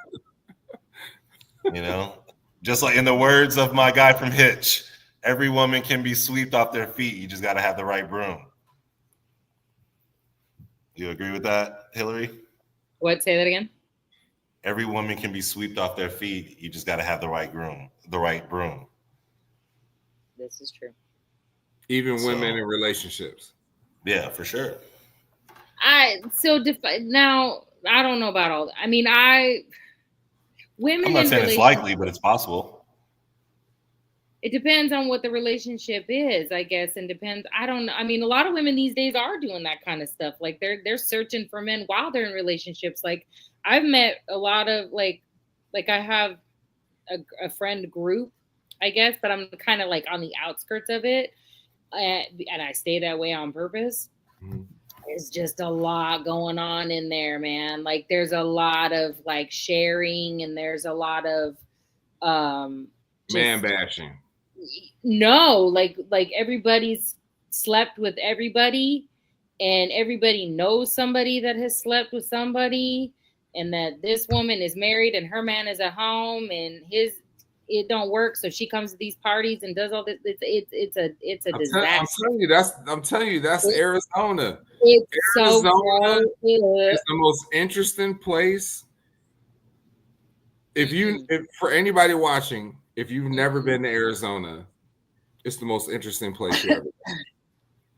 You know, just like in the words of my guy from Hitch, every woman can be swept off their feet. You just got to have the right broom. You agree with that, Hilary? What? Say that again. Every woman can be swept off their feet. You just got to have the right broom. This is true. Even women in relationships. Yeah, for sure. Now I don't know about all that. I mean, women. I'm not saying it's likely, but it's possible. It depends on what the relationship is, I guess, and depends. I don't know. I mean, a lot of women these days are doing that kind of stuff. Like they're searching for men while they're in relationships. Like I've met a lot of like I have a friend group, I guess, but I'm kind of like on the outskirts of it, and I stay that way on purpose. Mm-hmm. There's just a lot going on in there, man. Like there's a lot of like sharing, and there's a lot of man bashing. No, like everybody's slept with everybody, and everybody knows somebody that has slept with somebody, and that this woman is married and her man is at home, and it don't work, so she comes to these parties and does all this. It's a disaster. I'm telling you that's Arizona. It's Arizona so good. It's the most interesting place. If for anybody watching, if you've never been to Arizona, it's the most interesting place you ever been.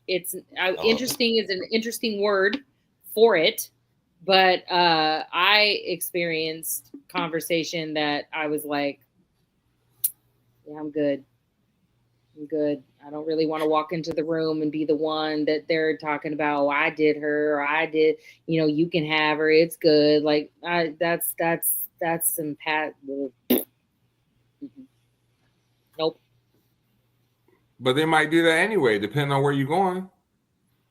It's interesting is an interesting word for it, but I experienced conversation that I was like, yeah, I'm good. I don't really want to walk into the room and be the one that they're talking about. Oh, I did her, or I did, you can have her. It's good. Like that's some Nope. But they might do that anyway, depending on where you're going.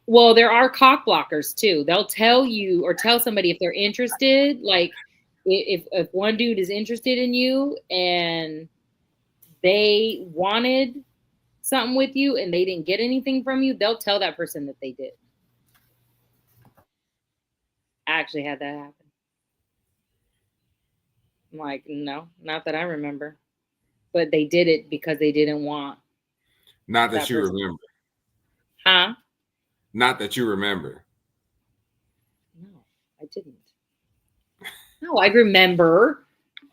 Well, there are cock blockers too. They'll tell you or tell somebody if they're interested. Like if one dude is interested in you and they wanted something with you and they didn't get anything from you, they'll tell that person that they did. I actually had that happen. I'm like, no, not that I remember. But they did it because they didn't want. Not that you remember. Huh? Not that you remember. No, I didn't. No, I remember.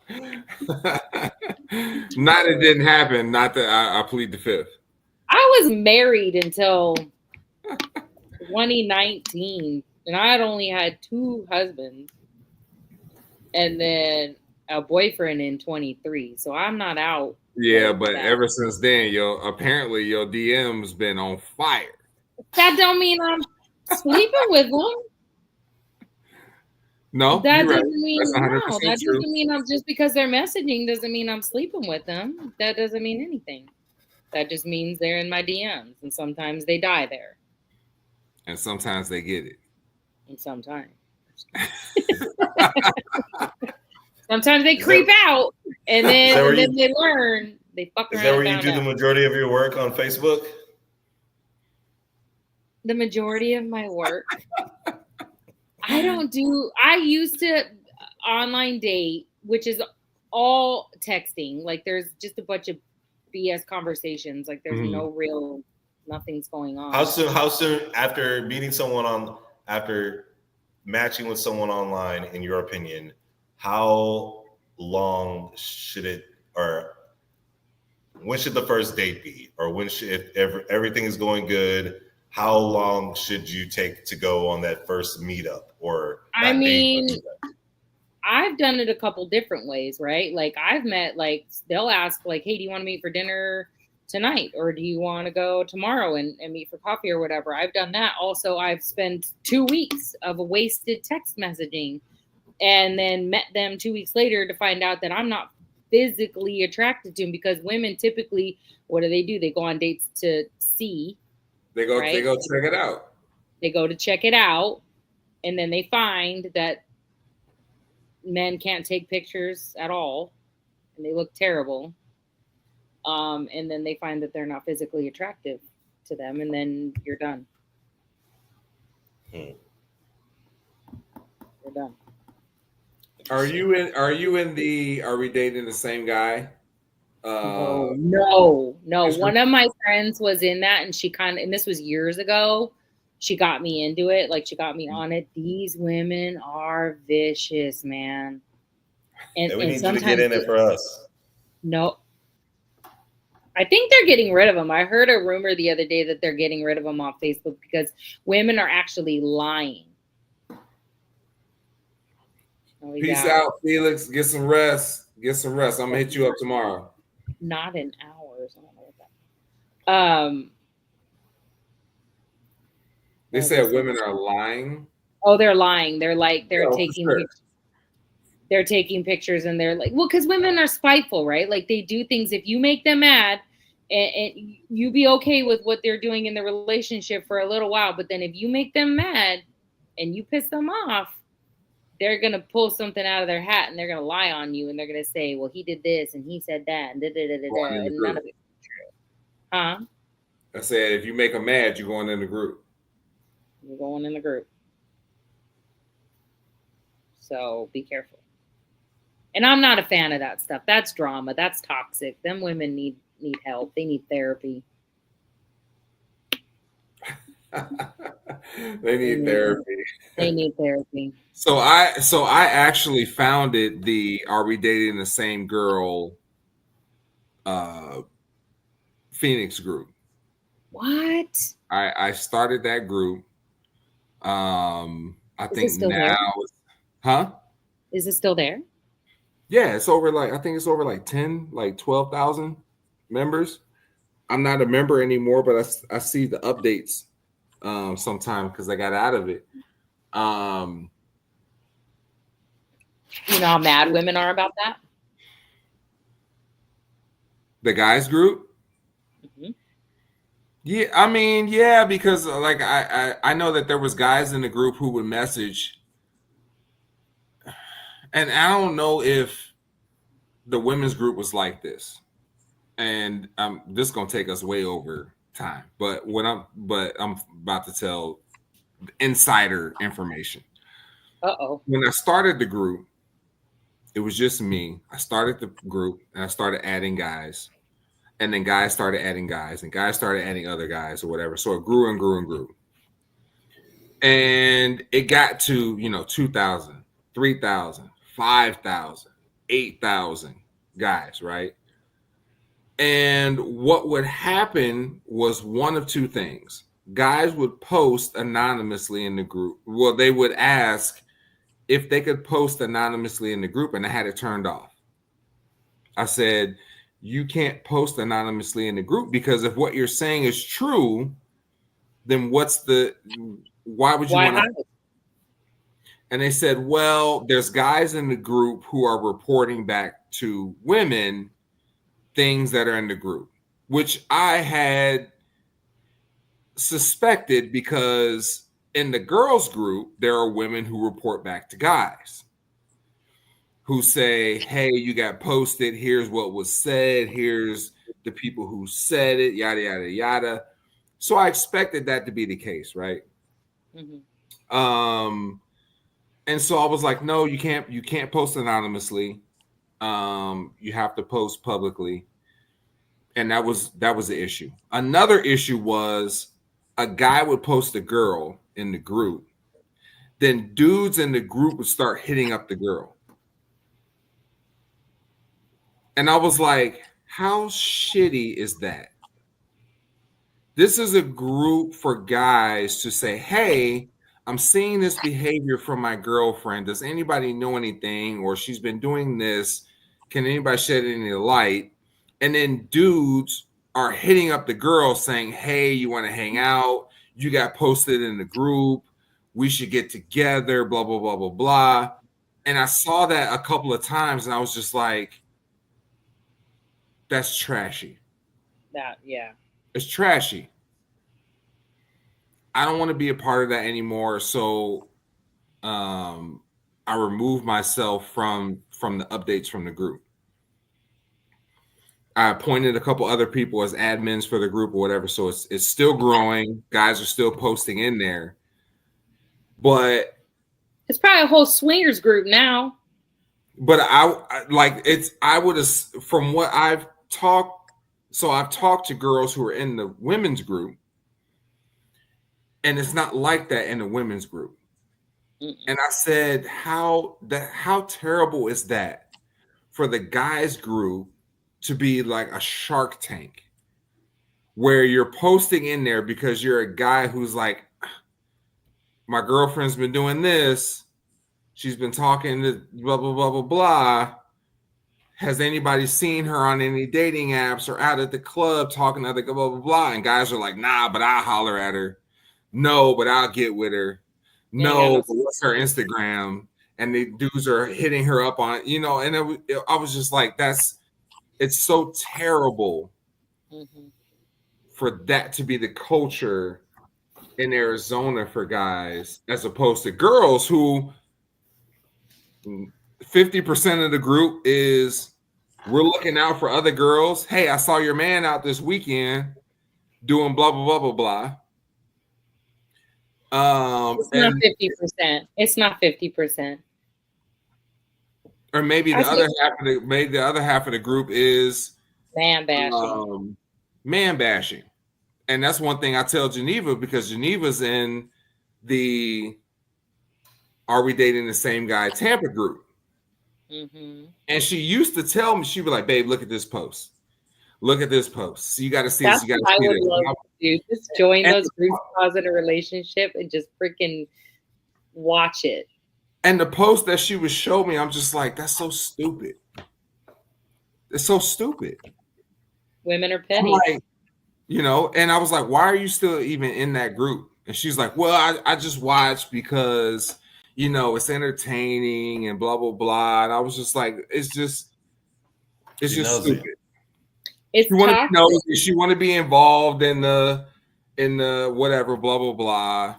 Not it didn't happen. Not that I plead the fifth. I was married until 2019, and I had only had 2 husbands, and then a boyfriend in 23. So I'm not out. Yeah, but ever since then, apparently your DM's been on fire. That don't mean I'm sleeping with them. No, that doesn't mean no. That doesn't mean I'm just because they're messaging doesn't mean I'm sleeping with them. That doesn't mean anything. That just means they're in my DMs, and sometimes they die there. And sometimes they get it. And sometimes. Sometimes they creep out, and then they learn They fuck around. Is that where you do the majority of your work on Facebook? The majority of my work. I used to online date, which is all texting. Like there's just a bunch of BS conversations. Like there's no real, nothing's going on. How soon after meeting someone after matching with someone online, in your opinion, how long should it, or when should the first date be? Or when should, if everything is going good, how long should you take to go on that first meetup? Or I mean, I've done it a couple different ways, right? Like I've met, like they'll ask like, hey, do you want to meet for dinner tonight? Or do you want to go tomorrow and meet for coffee or whatever? I've done that. Also, I've spent 2 weeks of a wasted text messaging and then met them 2 weeks later to find out that I'm not physically attracted to them, because women typically, what do? They go on dates to see. They go check it out. They go to check it out, and then they find that men can't take pictures at all, and they look terrible. And then they find that they're not physically attractive to them, and then you're done. You're done. Are we dating the same guy? No. One of my friends was in that, and and this was years ago, she got me into it. Like she got me on it. These women are vicious, man. And we need sometimes you to get in it for us. No. I think they're getting rid of them. I heard a rumor the other day that they're getting rid of them off Facebook because women are actually lying. Peace out, Felix. Get some rest. I'm gonna hit you up tomorrow. Not in hours. I don't know what that. They said women are lying. Oh, they're lying. They're taking pictures. They're taking pictures and they're like, well, because women are spiteful, right? Like they do things. If you make them mad, and you be okay with what they're doing in the relationship for a little while, but then if you make them mad and you piss them off, they're going to pull something out of their hat and they're going to lie on you. And they're going to say, well, he did this and he said that and and none of it's true. Huh? I said, if you make them mad, you're going in the group. You're going in the group. So be careful. And I'm not a fan of that stuff. That's drama. That's toxic. Them women need help. They need therapy. They need therapy. They need therapy. So I actually founded the Are We Dating the Same Girl Phoenix group. What? I started that group. I think still now there? Huh? Is it still there? Yeah, it's over I think it's over 12,000 members. I'm not a member anymore, but I see the updates sometime because I got out of it. You know how mad women are about that? The guys group? Mm-hmm. Yeah, I mean, yeah, because I know that there was guys in the group who would message, and I don't know if the women's group was like this, and this is gonna take us way over time, but I'm about to tell insider information. When I started the group, it was just me. I started the group and I started adding guys, and then guys started adding guys, and guys started adding other guys or whatever. So it grew and grew and grew, and it got to 2,000, 3,000, 5,000, 8,000 guys, right? And what would happen was one of two things. Guys would post anonymously in the group. Well, they would ask if they could post anonymously in the group, and I had it turned off. I said, you can't post anonymously in the group, because if what you're saying is true, then why would you want to? And they said, well, there's guys in the group who are reporting back to women things that are in the group, which I had suspected, because in the girls group, there are women who report back to guys. who say, hey, you got posted, here's what was said, here's the people who said it, yada yada yada. So I expected that to be the case, right? And so I was like, no, you can't post anonymously. You have to post publicly. And that was the issue. Another issue was a guy would post a girl in the group, then dudes in the group would start hitting up the girl. And I was like, how shitty is that? This is a group for guys to say, hey, I'm seeing this behavior from my girlfriend. Does anybody know anything? Or she's been doing this. Can anybody shed any light? And then dudes are hitting up the girl saying, hey, you want to hang out? You got posted in the group. We should get together, blah, blah, blah, blah, blah. And I saw that a couple of times and I was just like, that's trashy. Yeah. It's trashy. I don't want to be a part of that anymore. So I removed myself from the updates from the group. I appointed a couple other people as admins for the group or whatever. So it's still growing. Guys are still posting in there. But it's probably a whole swingers group now. But I would have, from what I've talked. So I've talked to girls who are in the women's group. And it's not like that in the women's group. And I said, how terrible is that for the guys group to be like a Shark Tank where you're posting in there because you're a guy who's like, my girlfriend's been doing this. She's been talking to blah, blah, blah, blah, blah. Has anybody seen her on any dating apps or out at the club talking to other blah, blah, blah? And guys are like, nah, but I'll holler at her. No, but I'll get with her. No, but what's her Instagram? And the dudes are hitting her up on, and I was just like, it's so terrible for that to be the culture in Arizona for guys, as opposed to girls who 50% of the group is we're looking out for other girls. Hey, I saw your man out this weekend doing blah, blah, blah, blah, blah. It's not 50%. It's not 50%. Or maybe the other half of the group is man bashing. Man bashing. And that's one thing I tell Geneva, because Geneva's in the Are We Dating the Same Guy Tampa group. And she used to tell me, she'd be like, babe, look at this post. Look at this post. So you got to see this. You got to see this. Love to do. Just join those groups, pause in a relationship, and just freaking watch it. And the post that she would show me, I'm just like, that's so stupid. It's so stupid. Women are petty. Like, and I was like, why are you still even in that group? And she's like, well, I just watch because, it's entertaining and blah, blah, blah. And I was just like, it's just stupid. It's she want to be involved in the whatever, blah, blah, blah.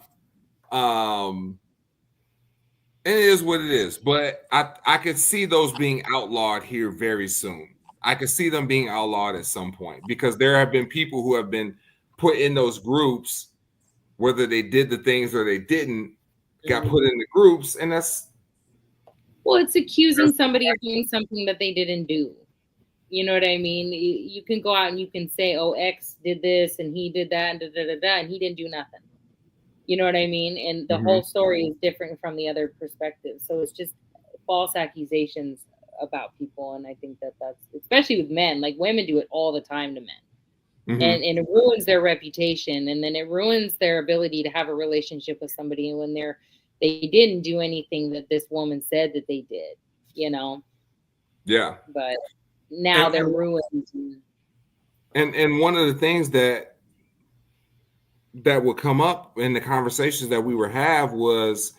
It is what it is. But I could see those being outlawed here very soon. I could see them being outlawed at some point, because there have been people who have been put in those groups, whether they did the things or they didn't, got put in the groups, and that's. Well, it's accusing somebody of doing something that they didn't do. You know what I mean? You can go out and you can say, oh, X did this and he did that and and he didn't do nothing. You know what I mean? And the whole story is different from the other perspective. So it's just false accusations about people. And I think that's, especially with men, like women do it all the time to men. And it ruins their reputation. And then it ruins their ability to have a relationship with somebody when they didn't do anything that this woman said that they did, Yeah. But now they're ruined. And one of the things that would come up in the conversations that we would have was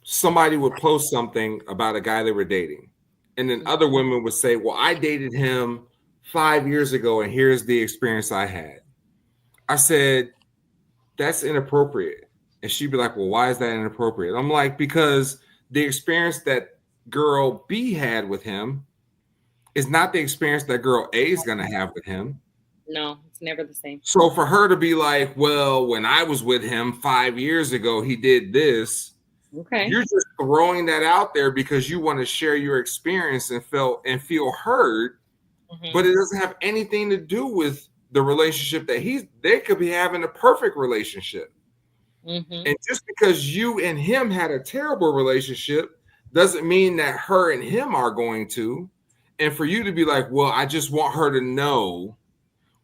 somebody would post something about a guy they were dating. And then other women would say, well, I dated him 5 years ago and here's the experience I had. I said, that's inappropriate. And she'd be like, well, why is that inappropriate? I'm like, because the experience that girl B had with him is not the experience that girl A is going to have with him. No, it's never the same. So for her to be like, well, when I was with him 5 years ago, he did this. Okay. You're just throwing that out there because you want to share your experience and feel heard, but it doesn't have anything to do with the relationship that they could be having a perfect relationship. And just because you and him had a terrible relationship doesn't mean that her and him are going to. And for you to be like, well, I just want her to know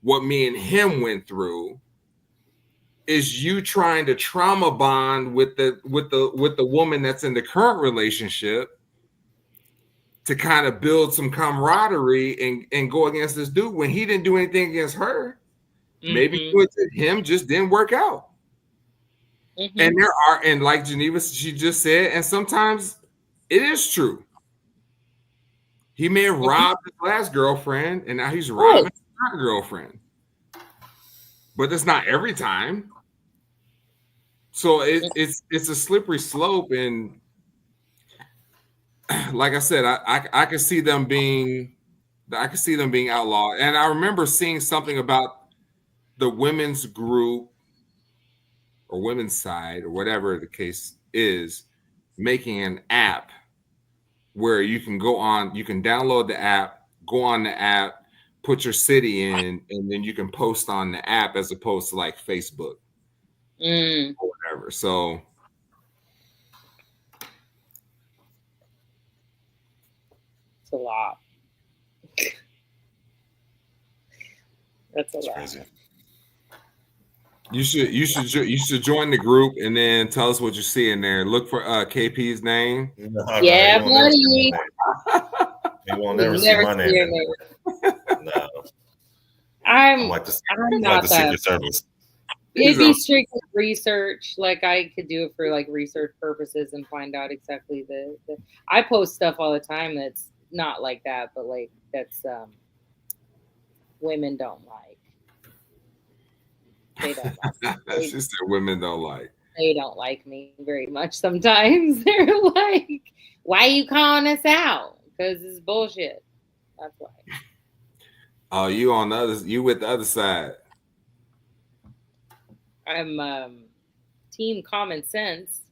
what me and him went through, is you trying to trauma bond with the woman that's in the current relationship to kind of build some camaraderie and go against this dude when he didn't do anything against her. Maybe him just didn't work out. And and like Geneva, she just said, and sometimes it is true. He may have robbed his last girlfriend, and now he's robbing his current girlfriend. But it's not every time. So it's a slippery slope, and like I said, I could see them being outlawed. And I remember seeing something about the women's group or women's side or whatever the case is, making an app where you can download the app, go on the app, put your city in, and then you can post on the app as opposed to like Facebook or whatever. So it's a lot. That's lot. Crazy. You should join the group and then tell us what you see in there. Look for KP's name. Yeah, buddy. You won't never see my name. No. I'm like the Secret Service. It'd be strictly research. Like I could do it for like research purposes and find out exactly the I post stuff all the time that's not like that, but like that's women don't like. They don't like me. She said women don't like. They don't like me very much sometimes. They're like, why are you calling us out? Because it's bullshit. That's why. Oh, you with the other side. I'm team common sense.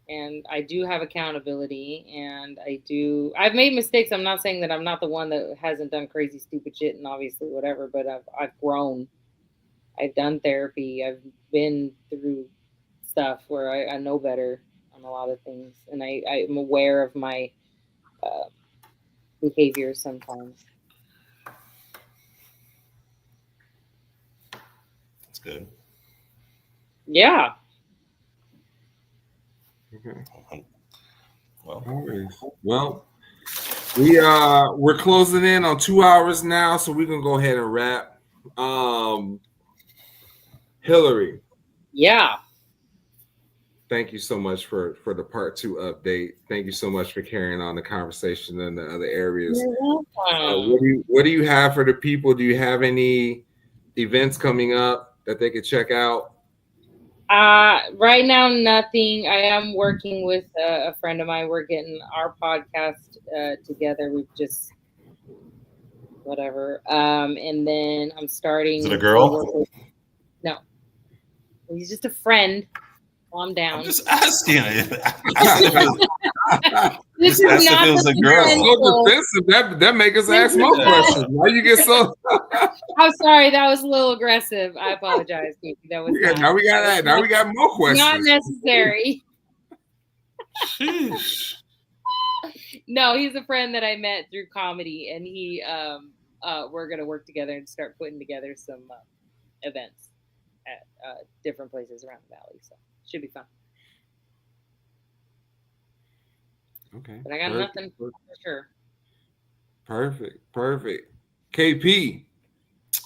And I do have accountability, and I've made mistakes. I'm not saying that I'm not the one that hasn't done crazy, stupid shit and obviously whatever, but I've grown. I've done therapy. I've been through stuff where I know better on a lot of things. And I'm aware of my behaviors sometimes. That's good. Yeah. Okay. Well, we're closing in on 2 hours now, so we can go ahead and wrap. Hilary. Yeah. Thank you so much for the part 2 update. Thank you so much for carrying on the conversation in the other areas. You're welcome. What do you have for the people? Do you have any events coming up that they could check out? Right now, nothing. I am working with a friend of mine. We're getting our podcast together. We've just whatever. And then I'm starting. Is it a girl? No, he's just a friend. Calm down. I'm just asking. This is not it was a girl. So defensive. That make us ask more questions. Why you get so? I'm sorry. That was a little aggressive. I apologize, Katie. That was now we got that. Now we got more questions. Not necessary. Sheesh. No, he's a friend that I met through comedy, and he we're gonna work together and start putting together some events at different places around the valley. So should be fun. Okay. But I got nothing for sure. Perfect. KP.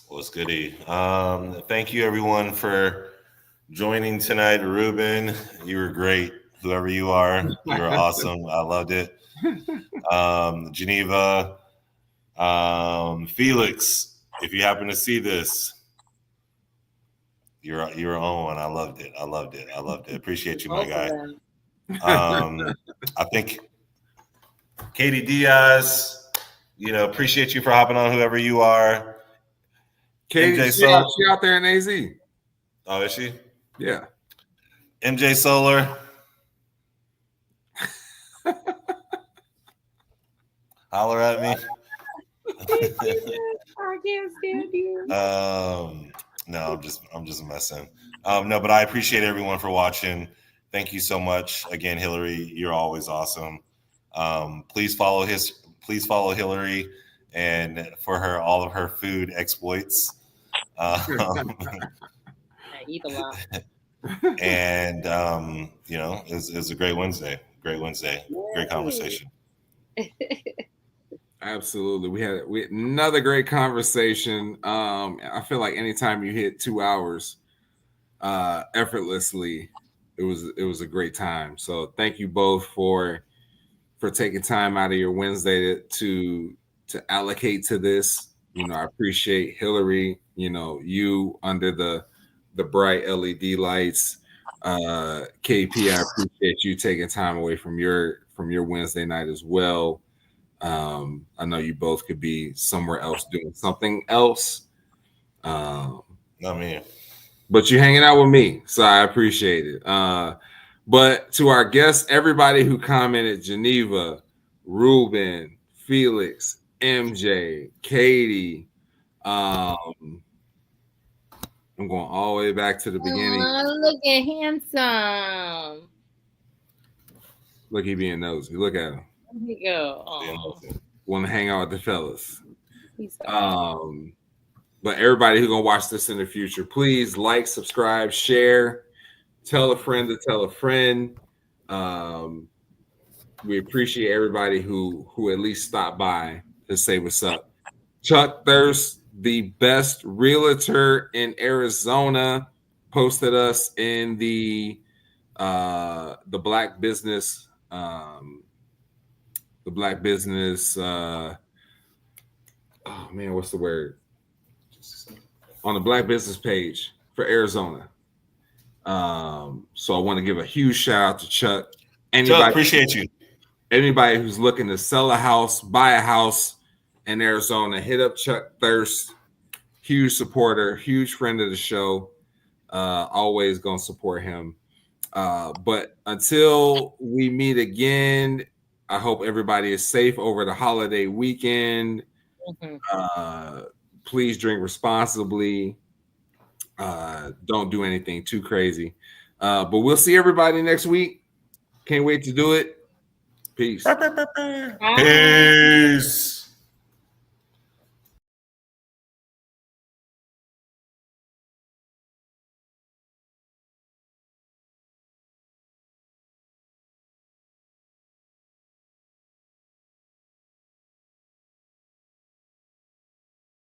What's goody? Thank you everyone for joining tonight. Ruben, you were great. Whoever you are, you were awesome. I loved it. Geneva, Felix, if you happen to see this, You're on. I loved it. Appreciate you, my guy. I think Katie Diaz, appreciate you for hopping on, whoever you are. Katie, MJ she out there in AZ. Oh, is she? Yeah. MJ Solar. Holler at me. I can't stand you. No, I'm just messing. No, but I appreciate everyone for watching. Thank you so much. Again, Hilary, you're always awesome. Please follow Hilary and for all of her food exploits. I eat a lot. And it's a great Wednesday. Great conversation. Absolutely. We had another great conversation. I feel like anytime you hit 2 hours effortlessly, it was a great time. So thank you both for taking time out of your Wednesday to allocate to this. I appreciate Hilary, you under the bright LED lights. KP, I appreciate you taking time away from your Wednesday night as well. I know you both could be somewhere else doing something else. Not me. But you're hanging out with me, so I appreciate it. But to our guests, everybody who commented, Geneva, Ruben, Felix, MJ, Katie, I'm going all the way back to the beginning. Look at handsome. Look, he being nosy. Look at him. There you go. Want to hang out with the fellas. But everybody who's gonna watch this in the future, please like, subscribe, share, tell a friend to tell a friend. We appreciate everybody who at least stopped by to say what's up. Chuck Thirst, the best realtor in Arizona, posted us in the Black Business what's the word? On the Black Business page for Arizona. So I want to give a huge shout out to Chuck. Chuck, appreciate you. Anybody who's looking to sell a house, buy a house in Arizona, hit up Chuck Thirst. Huge supporter, huge friend of the show. Always gonna support him. But until we meet again, I hope everybody is safe over the holiday weekend. Please drink responsibly. Don't do anything too crazy. But we'll see everybody next week. Can't wait to do it. Peace. Peace.